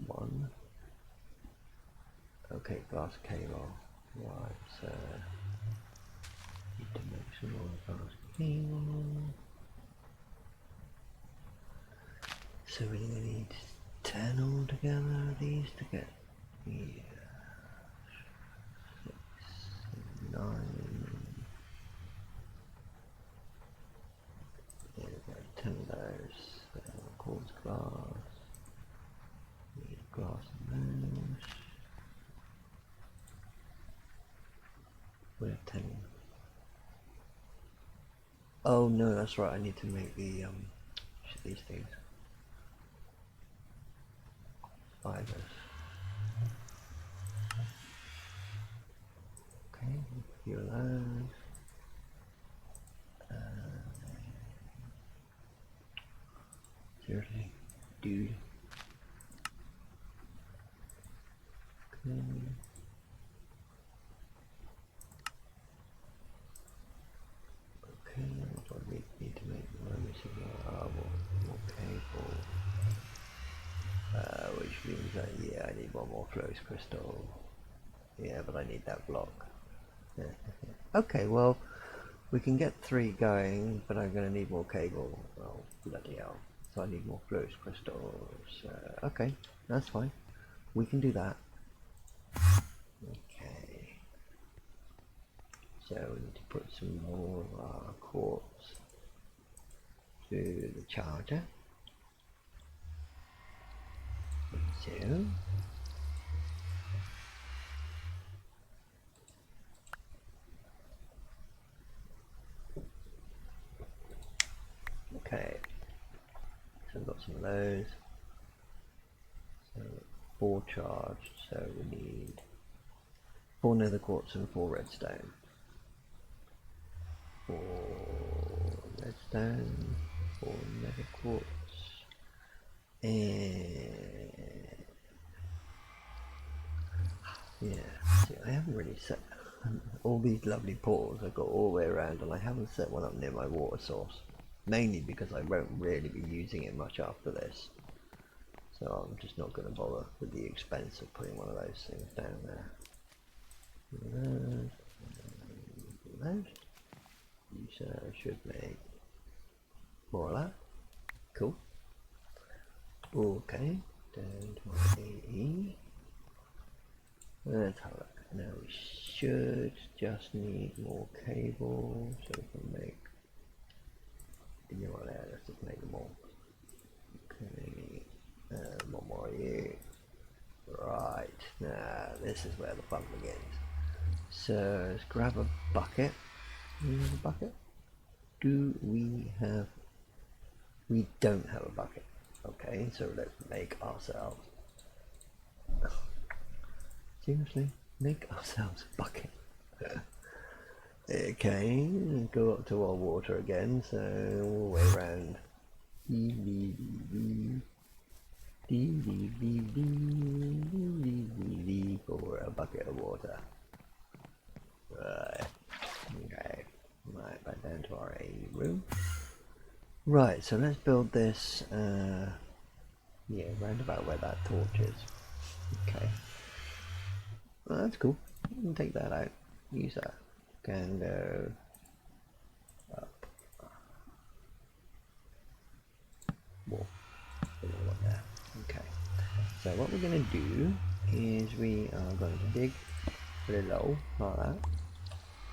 One. Okay, glass cable. Right, so need to make some more glass cable. So we need 10 altogether of these to get here. 6, 9. There we go, 10 of those. Quartz glass. Need glass and those. We have 10. Oh no, that's right, I need to make the these things. Fibers. Okay, a few of those. Seriously, dude. Okay. Okay, what do I need to make more cable. Which means that, yeah, I need one more close crystal. Yeah, but I need that block. Yeah. Okay, well, we can get 3 going, but I'm going to need more cable. Oh, bloody hell. So I need more close crystals. Okay, that's fine. We can do that. Okay. So we need to put some more quartz through the charger. So okay, so we've got some of those. So 4 charged, so we need 4 nether quartz and 4 redstone. 4 redstone, 4 nether quartz, and yeah, see, I haven't really set all these lovely portals I've got all the way around, and I haven't set one up near my water source, mainly because I won't really be using it much after this, so I'm just not going to bother with the expense of putting one of those things down there. Those. So I should make more of that. Cool. Okay, down to my AE. Let's have a look. Now we should just need more cable, so we can make, you know what, let's just make them all. Okay, one more here. Right, now this is where the fun begins. So let's grab a bucket. Do we have a bucket? Do we have? We don't have a bucket. Okay, so let's make ourselves. Seriously, make ourselves a bucket. Okay, go up to our water again, so all the way around. For a bucket of water. Right. Okay. Right, back down to our AE room. Right, so let's build this, yeah, round about where that torch is. Okay. Well, that's cool. You can take that out. Use that. Can go up. Whoa. Put it all up there. Okay. So what we're going to do is we are going to dig pretty low, like that.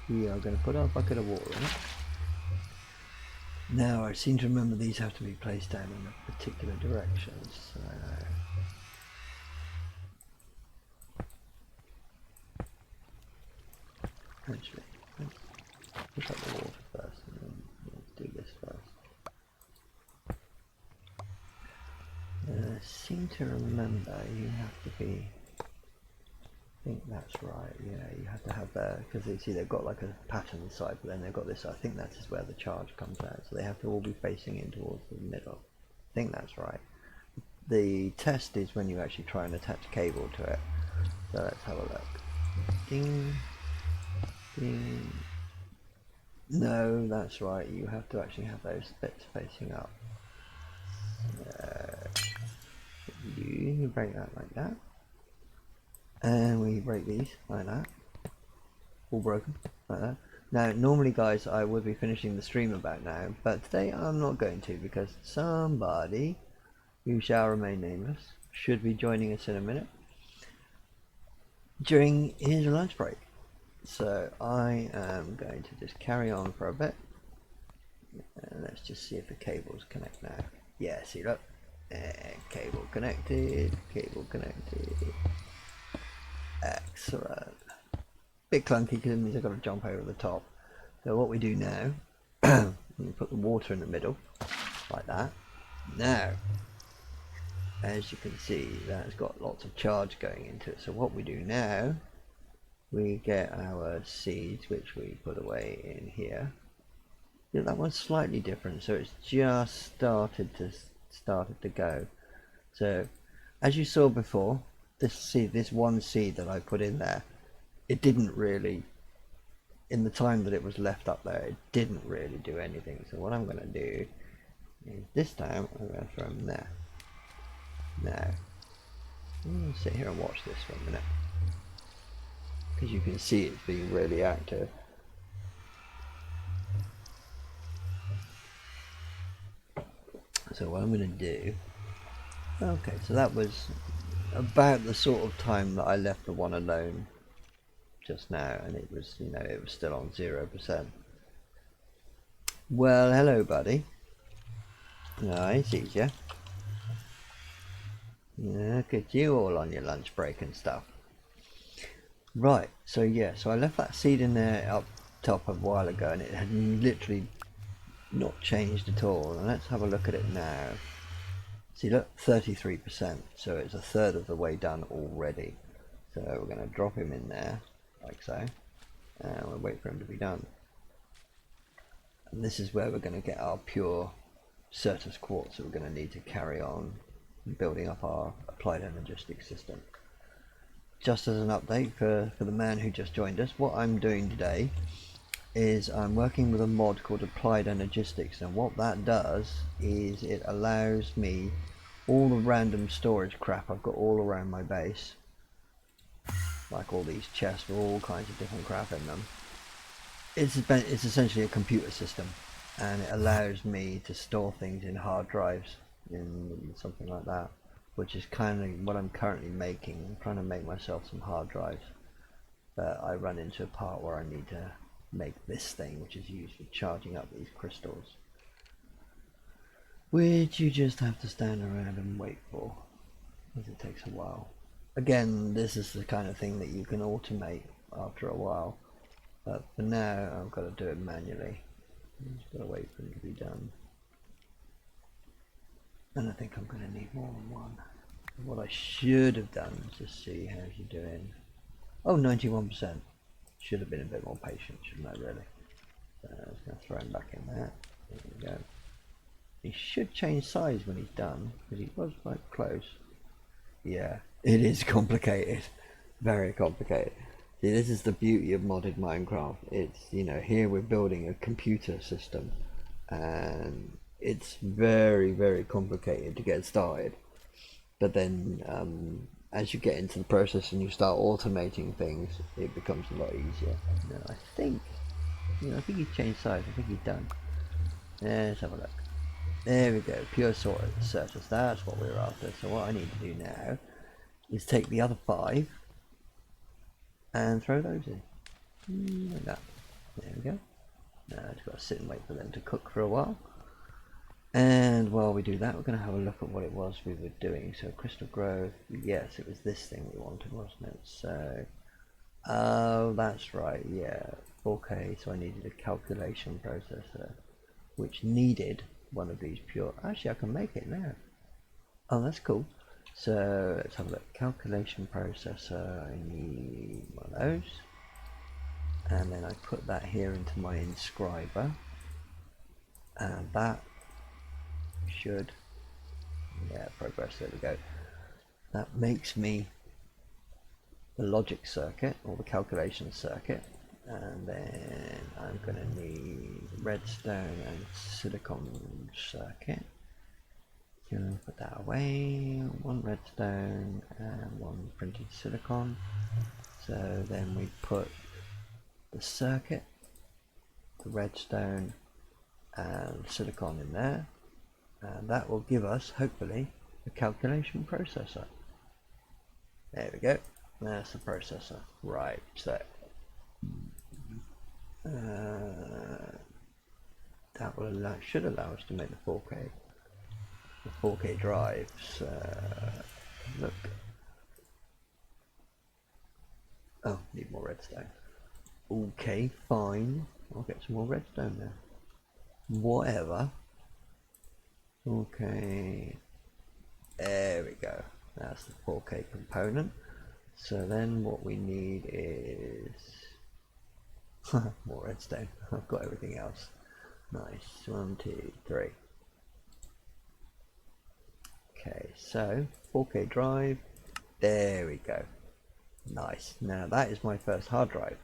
We are going to put our bucket of water in it. Now I seem to remember these have to be placed down in a particular direction, so actually let's pick up the water first and then let's do this first. I seem to remember you have to be, I think that's right, yeah, you have to have the, because you see they've got like a pattern inside, but then they've got this, I think that is where the charge comes out, so they have to all be facing in towards the middle. I think that's right. The test is when you actually try and attach a cable to it. So let's have a look. Ding, ding. No, that's right. You have to actually have those bits facing up. You break that like that, and we break these like that. All broken like that. Now, normally, guys, I would be finishing the stream about now, but today I'm not going to because somebody who shall remain nameless should be joining us in a minute during his lunch break. So I am going to just carry on for a bit, and let's just see if the cables connect now. Yeah, see, look, cable connected, cable connected. Excellent. Bit clunky because it means I've got to jump over the top. So what we do now, we put the water in the middle, like that. Now, as you can see, that's got lots of charge going into it. So what we do now, we get our seeds, which we put away in here. Yeah, that one's slightly different, so it's just started to go. So, as you saw before, this one seed that I put in there, it didn't really, in the time that it was left up there, it didn't really do anything. So what I'm going to do is this time I'm going to throw them there. Now, I'm going to sit here and watch this for a minute, because you can see it's being really active. So what I'm going to do, okay, so that was about the sort of time that I left the one alone just now, and it was, you know, it was still on 0%. Well, hello buddy. Nice, easier. Look at you all on your lunch break and stuff. Right, so yeah, so I left that seed in there up top a while ago, and it had literally not changed at all. And let's have a look at it now. See, look, 33%, so it's a third of the way done already. So we're going to drop him in there like so, and we'll wait for him to be done. And this is where we're going to get our pure Certus quartz that we're going to need to carry on building up our Applied Energistics system. Just as an update for the man who just joined us, what I'm doing today is I'm working with a mod called Applied Energistics, and what that does is it allows me all the random storage crap I've got all around my base, like all these chests with all kinds of different crap in them. It's essentially a computer system, and it allows me to store things in hard drives, in something like that, which is kind of what I'm currently making. I'm trying to make myself some hard drives, but I run into a part where I need to make this thing, which is used for charging up these crystals, which you just have to stand around and wait for, because it takes a while. Again, this is the kind of thing that you can automate after a while, but for now I've got to do it manually. I'm just got to wait for it to be done, and I think I'm going to need more than one. What I should have done is just see how you're doing. Oh, 91%. Should have been a bit more patient, shouldn't I, really? So I was going to throw him back in there. There we go. He should change size when he's done, because he was quite close. Yeah, it is complicated. Very complicated. See, this is the beauty of modded Minecraft. It's, you know, here we're building a computer system, and it's very, very complicated to get started. But then, as you get into the process and you start automating things, it becomes a lot easier. No, I think he's changed size. I think he's done. Let's have a look. There we go. Pure surface. That's what we were after. So what I need to do now is take the other 5 and throw those in. Like that. There we go. Now I've got to sit and wait for them to cook for a while. And while we do that, we're going to have a look at what it was we were doing. So crystal growth, yes, it was this thing we wanted, wasn't it? So, oh, that's right, yeah, 4K, so I needed a calculation processor, which needed one of these pure, actually I can make it now. Oh, that's cool. So let's have a look. Calculation processor, I need one of those. And then I put that here into my inscriber. And that should, yeah, progress. There we go. That makes me the logic circuit, or the calculation circuit, and then I'm going to need redstone and silicon circuit. So put that away, one redstone and one printed silicon. So then we put the circuit, the redstone and silicon in there, and that will give us hopefully a calculation processor. There we go, that's the processor. Right, so that will should allow us to make the 4K drives. Look, oh, need more redstone. Okay, fine, I'll get some more redstone there. Whatever. Okay, there we go. That's the 4K component. So then what we need is more redstone. I've got everything else. Nice. 1, 2, 3. Okay, so 4K drive. There we go. Nice. Now that is my first hard drive.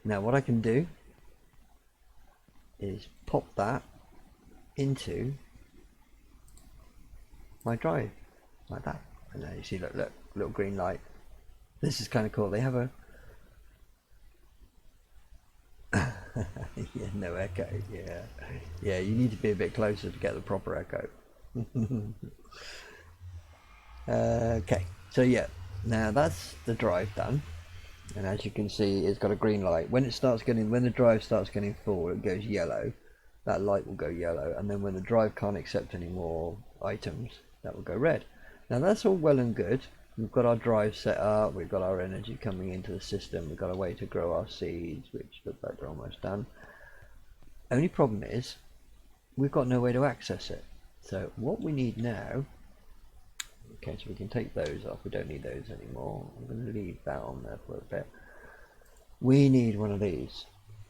Now what I can do is pop that into my drive like that, and now you see, look, little green light. This is kind of cool. They have a yeah, no echo. Yeah, you need to be a bit closer to get the proper echo. Okay, so yeah, now that's the drive done, and as you can see, it's got a green light. When the drive starts getting full, it goes yellow. That light will go yellow, and then when the drive can't accept any more items, that will go red. Now that's all well and good. We've got our drive set up, we've got our energy coming into the system, we've got a way to grow our seeds, which look like they're almost done. Only problem is, we've got no way to access it. So what we need now, okay, so we can take those off, we don't need those anymore. I'm going to leave that on there for a bit. We need one of these,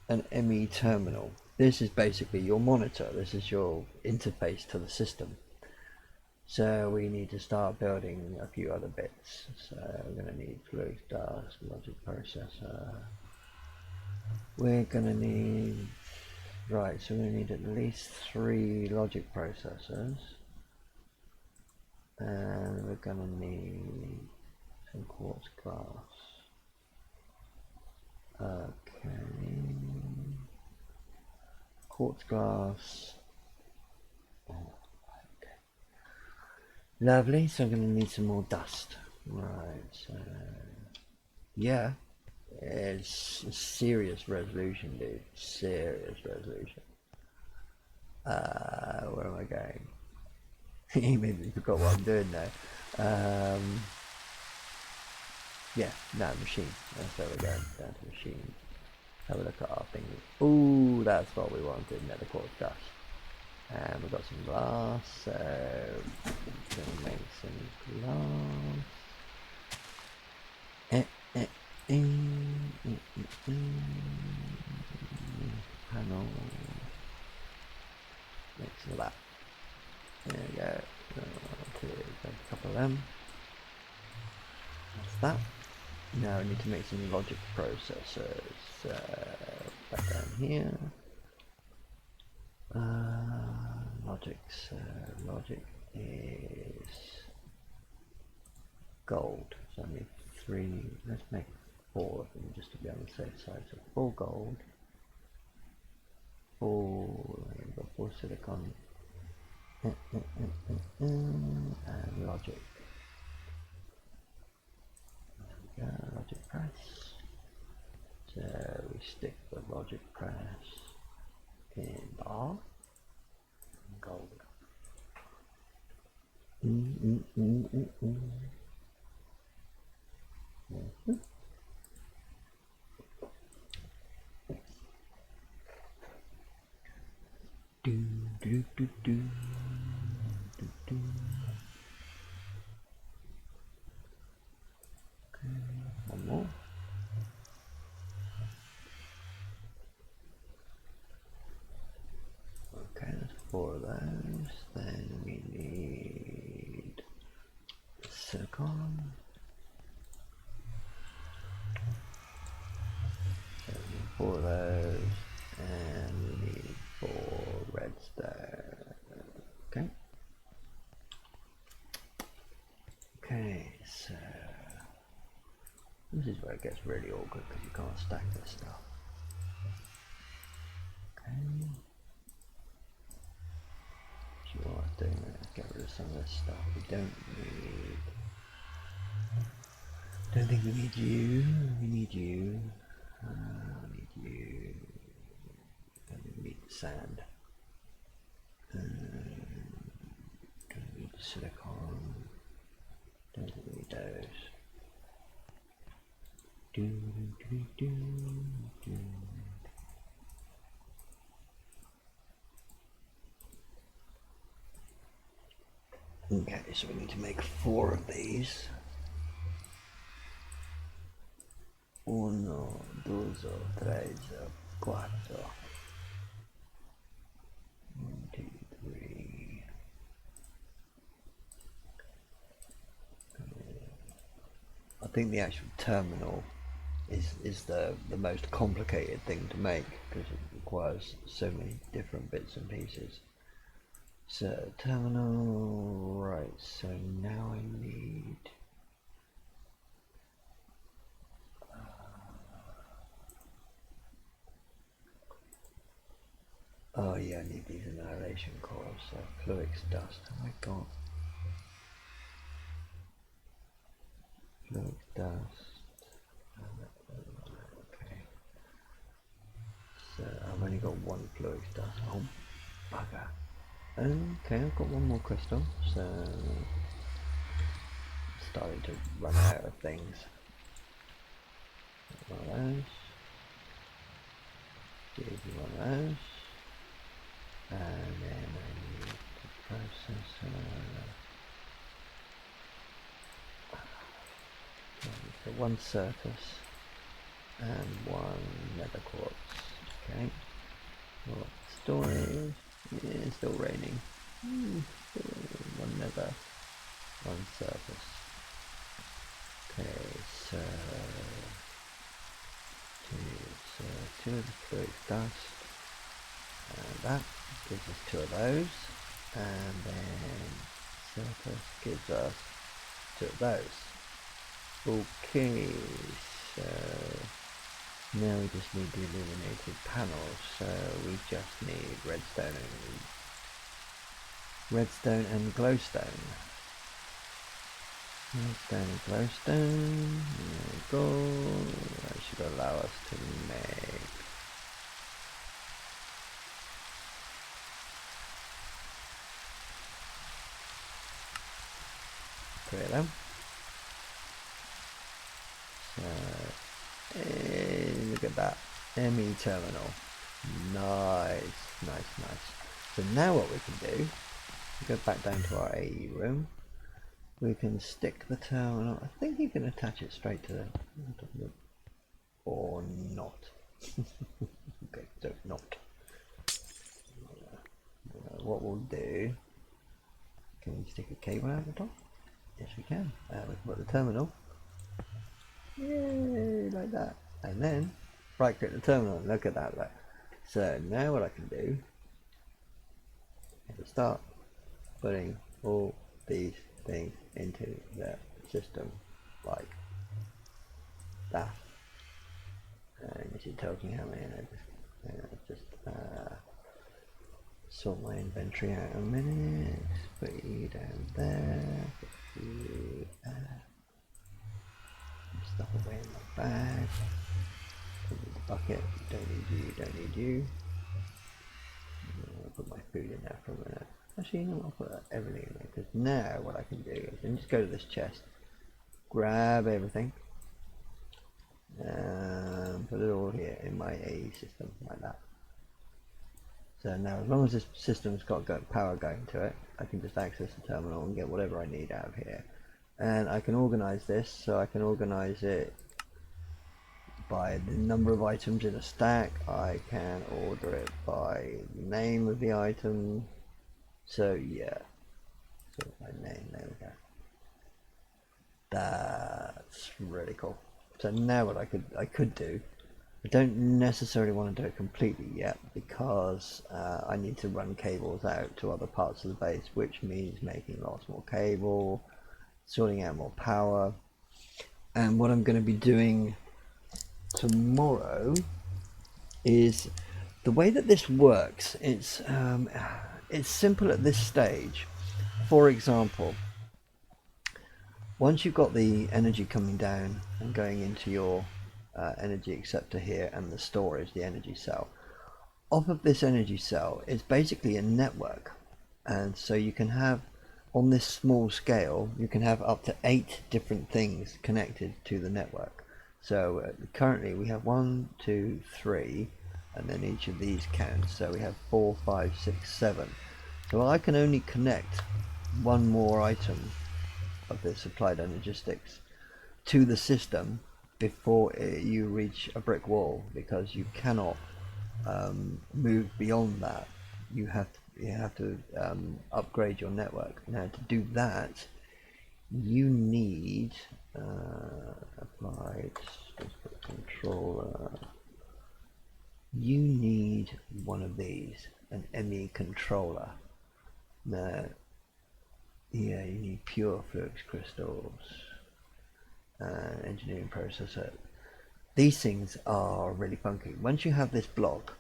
an ME terminal. This is basically your monitor, this is your interface to the system. So we need to start building a few other bits. So we're going to need fluid dust, logic processor. We're going to need, right, so we're going to need at least 3 logic processors. And we're going to need some quartz glass. Okay. Quartz glass. Lovely, so I'm going to need some more dust. Right, so yeah, it's serious resolution, dude. Serious resolution. Where am I going? Maybe forgot what I'm doing now. Yeah, no, machine. That's where we're going, down to machine. Have a look at our thing. Ooh, that's what we wanted, the quartz dust. And we've got some glass, so we're going to make some glass. Panel. Mix of that. There we go. Okay, a couple of them. That's that. Now we need to make some logic processors. Back down here. Logic is gold, so I need 3, let's make 4 of them just to be on the safe side. So 4 gold, 4 silicon, and logic. There we go, logic press. So we stick the logic press in bar. Gold. Okay, one more. Okay, that's 4 of those. Then we need silicon. So we need 4 of those, and we need 4 redstone. Okay. Okay, so this is where it gets really awkward because you can't stack this stuff. Okay. So what I'm doing is get rid of some of this stuff we don't need. Don't think we need you. We need you. We need you. Don't think we need the sand. Don't need the silicon. Don't think we need those. Okay, so we need to make 4 of these. 1, 2, 3, 4. 1, 2, 3. I think the actual terminal is the most complicated thing to make because it requires so many different bits and pieces. So terminal, right, so now I need oh yeah, I need these annihilation cores, so fluix dust. Oh my god. Fluix dust. Okay. So I've only got 1 fluix dust. Oh bugger. Okay, I've got 1 more crystal, so I'm starting to run out of things. One of those. Give you one of those. And then I need the processor. So 1 Certus and 1 nether quartz. Okay. Well, storage. Yeah, it's still raining. Still 1 nether, 1 surface. Okay, so 2 of the fluid dust, and that gives us 2 of those, and then surface gives us 2 of those. Okay, so now we just need the illuminated panels, so we just need redstone and glowstone. Redstone and glowstone, there we go, that should allow us to make create them. So look at that ME terminal. Nice. So now what we can do, go back down to our AE room. We can stick the terminal. I think you can attach it straight to the or not. Okay, so not. What we'll do? Can we stick a cable out the top? Yes, we can. We can put the terminal. Yay, like that. And then right click the terminal. Look at that. Look. So now what I can do is start putting all these things into the system like that. And it tells me how many. Just sort my inventory out in a minute. Put you down there. Put you there. Stuff away in my bag. Put in the bucket. Don't need you. I'll put my food in there for a minute. Actually, you know what? I'll put everything in there because now what I can do is I can just go to this chest, grab everything, and put it all here in my AE system like that. So now, as long as this system's got power going to it, I can just access the terminal and get whatever I need out of here. And I can organize this, so I can organize it by the number of items in a stack. I can order it by the name of the item. So yeah, so my name, there we go. That's really cool. So now what I could do, I don't necessarily want to do it completely yet because I need to run cables out to other parts of the base, which means making lots more cable, sorting out more power. And what I'm going to be doing tomorrow is the way that this works. It's simple at this stage. For example, once you've got the energy coming down and going into your energy acceptor here and the storage, the energy cell, off of this energy cell is basically a network. And so you can have, on this small scale, you can have up to 8 different things connected to the network. So currently we have 1, 2, 3, and then each of these counts. So we have 4, 5, 6, 7. So I can only connect one more item of this Applied Energistics to the system before you reach a brick wall, because you cannot move beyond that. You have to upgrade your network. Now to do that, you need applied controller. You need one of these, an ME controller. Now, yeah, you need pure flux crystals and engineering processor. These things are really funky. Once you have this block,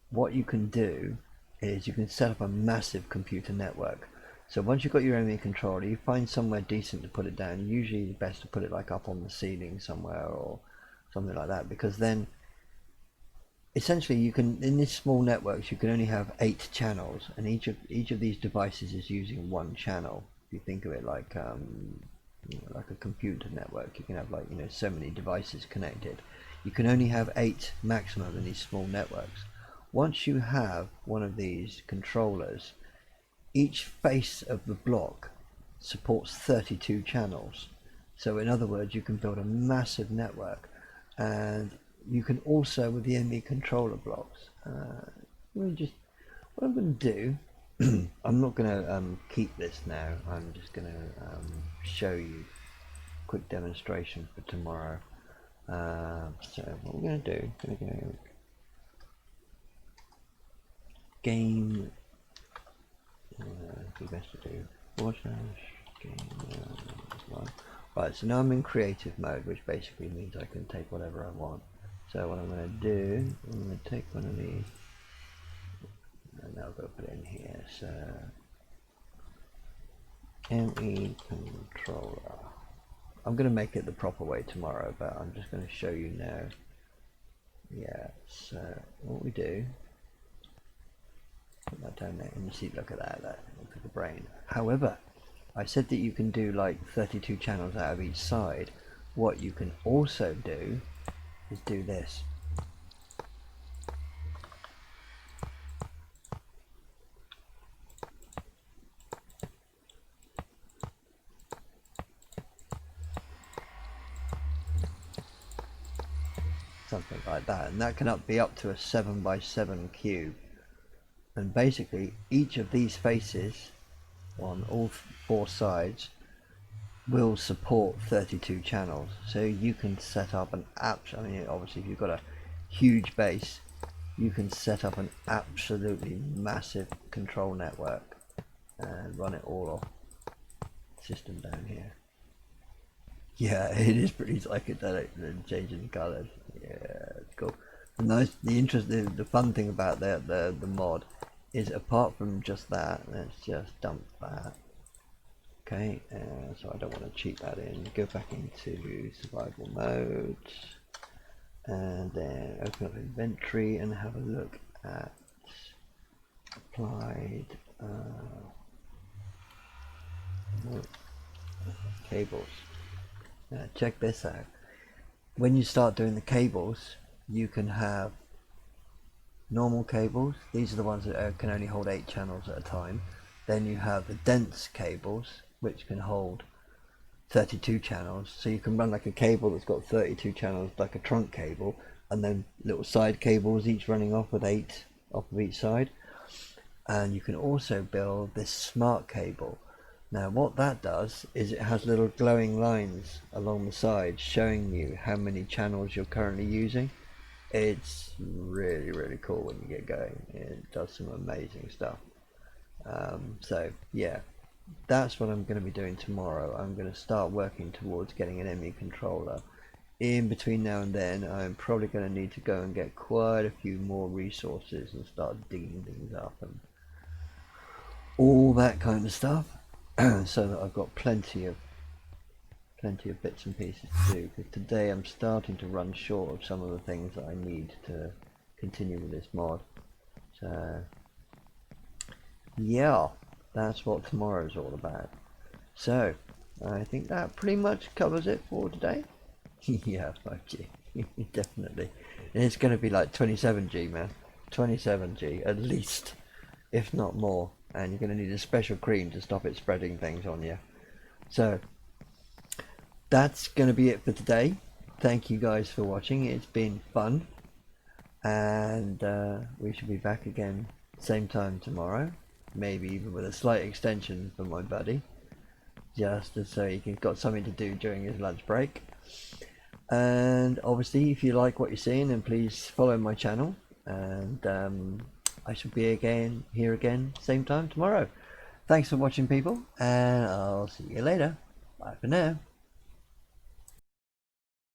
what you can do is you can set up a massive computer network. So once you've got your ME controller, you find somewhere decent to put it down. Usually it's best to put it like up on the ceiling somewhere or something like that, because then essentially you can, in these small networks, you can only have 8 channels, and each of these devices is using one channel. If you think of it like like a computer network, you can have, like, so many devices connected. You can only have 8 maximum in these small networks. Once you have one of these controllers, each face of the block supports 32 channels. So in other words, you can build a massive network. And you can also, with the ME controller blocks, what I'm going to do, I'm not going to keep this now. I'm just going to show you a quick demonstration for tomorrow. So what we're going to do, I'm going to go game. Be best to do game one. Right, so now I'm in creative mode, which basically means I can take whatever I want. So what I'm going to do, I'm going to take one of these, and I'll go put it in here. So ME controller. I'm going to make it the proper way tomorrow, but I'm just going to show you now. Yeah, so what we do, put that down there, and you see, look at that looks like a brain. However, I said that you can do like 32 channels out of each side. What you can also do is do this. Something like that, and that can be up to a 7x7 cube. And basically each of these faces on all 4 sides will support 32 channels. So you can set up an app. I mean, obviously if you've got a huge base, you can set up an absolutely massive control network and run it all off system down here. Yeah, it is pretty psychedelic, changing the colours. Yeah, it's cool. The fun thing about the mod is, apart from just that, let's just dump that. Okay, so I don't want to cheat that in. Go back into survival mode, and then open up inventory and have a look at applied cables. Now check this out. When you start doing the cables, you can have normal cables. These are the ones that can only hold 8 channels at a time. Then you have the dense cables, which can hold 32 channels. So you can run like a cable that's got 32 channels, like a trunk cable, and then little side cables, each running off with 8 off of each side. And you can also build this smart cable, Now what that does is it has little glowing lines along the side showing you how many channels you're currently using. It's really, really cool when you get going. It does some amazing stuff. So yeah, that's what I'm going to be doing tomorrow. I'm going to start working towards getting an ME controller. In between now and then, I'm probably going to need to go and get quite a few more resources and start digging things up and all that kind of stuff, so that I've got plenty of bits and pieces to do. Because today I'm starting to run short of some of the things that I need to continue with this mod. So yeah, that's what tomorrow's all about. So I think that pretty much covers it for today. Yeah, 5G. Definitely. And it's going to be like 27G, man. 27G at least, if not more. And you're going to need a special cream to stop it spreading things on you. So that's going to be it for today. Thank you guys for watching. It's been fun. And we should be back again same time tomorrow. Maybe even with a slight extension for my buddy. Just so he can got something to do during his lunch break. And obviously, if you like what you're seeing, then please follow my channel. And I shall be here again same time tomorrow. Thanks for watching, people, and I'll see you later. Bye for now.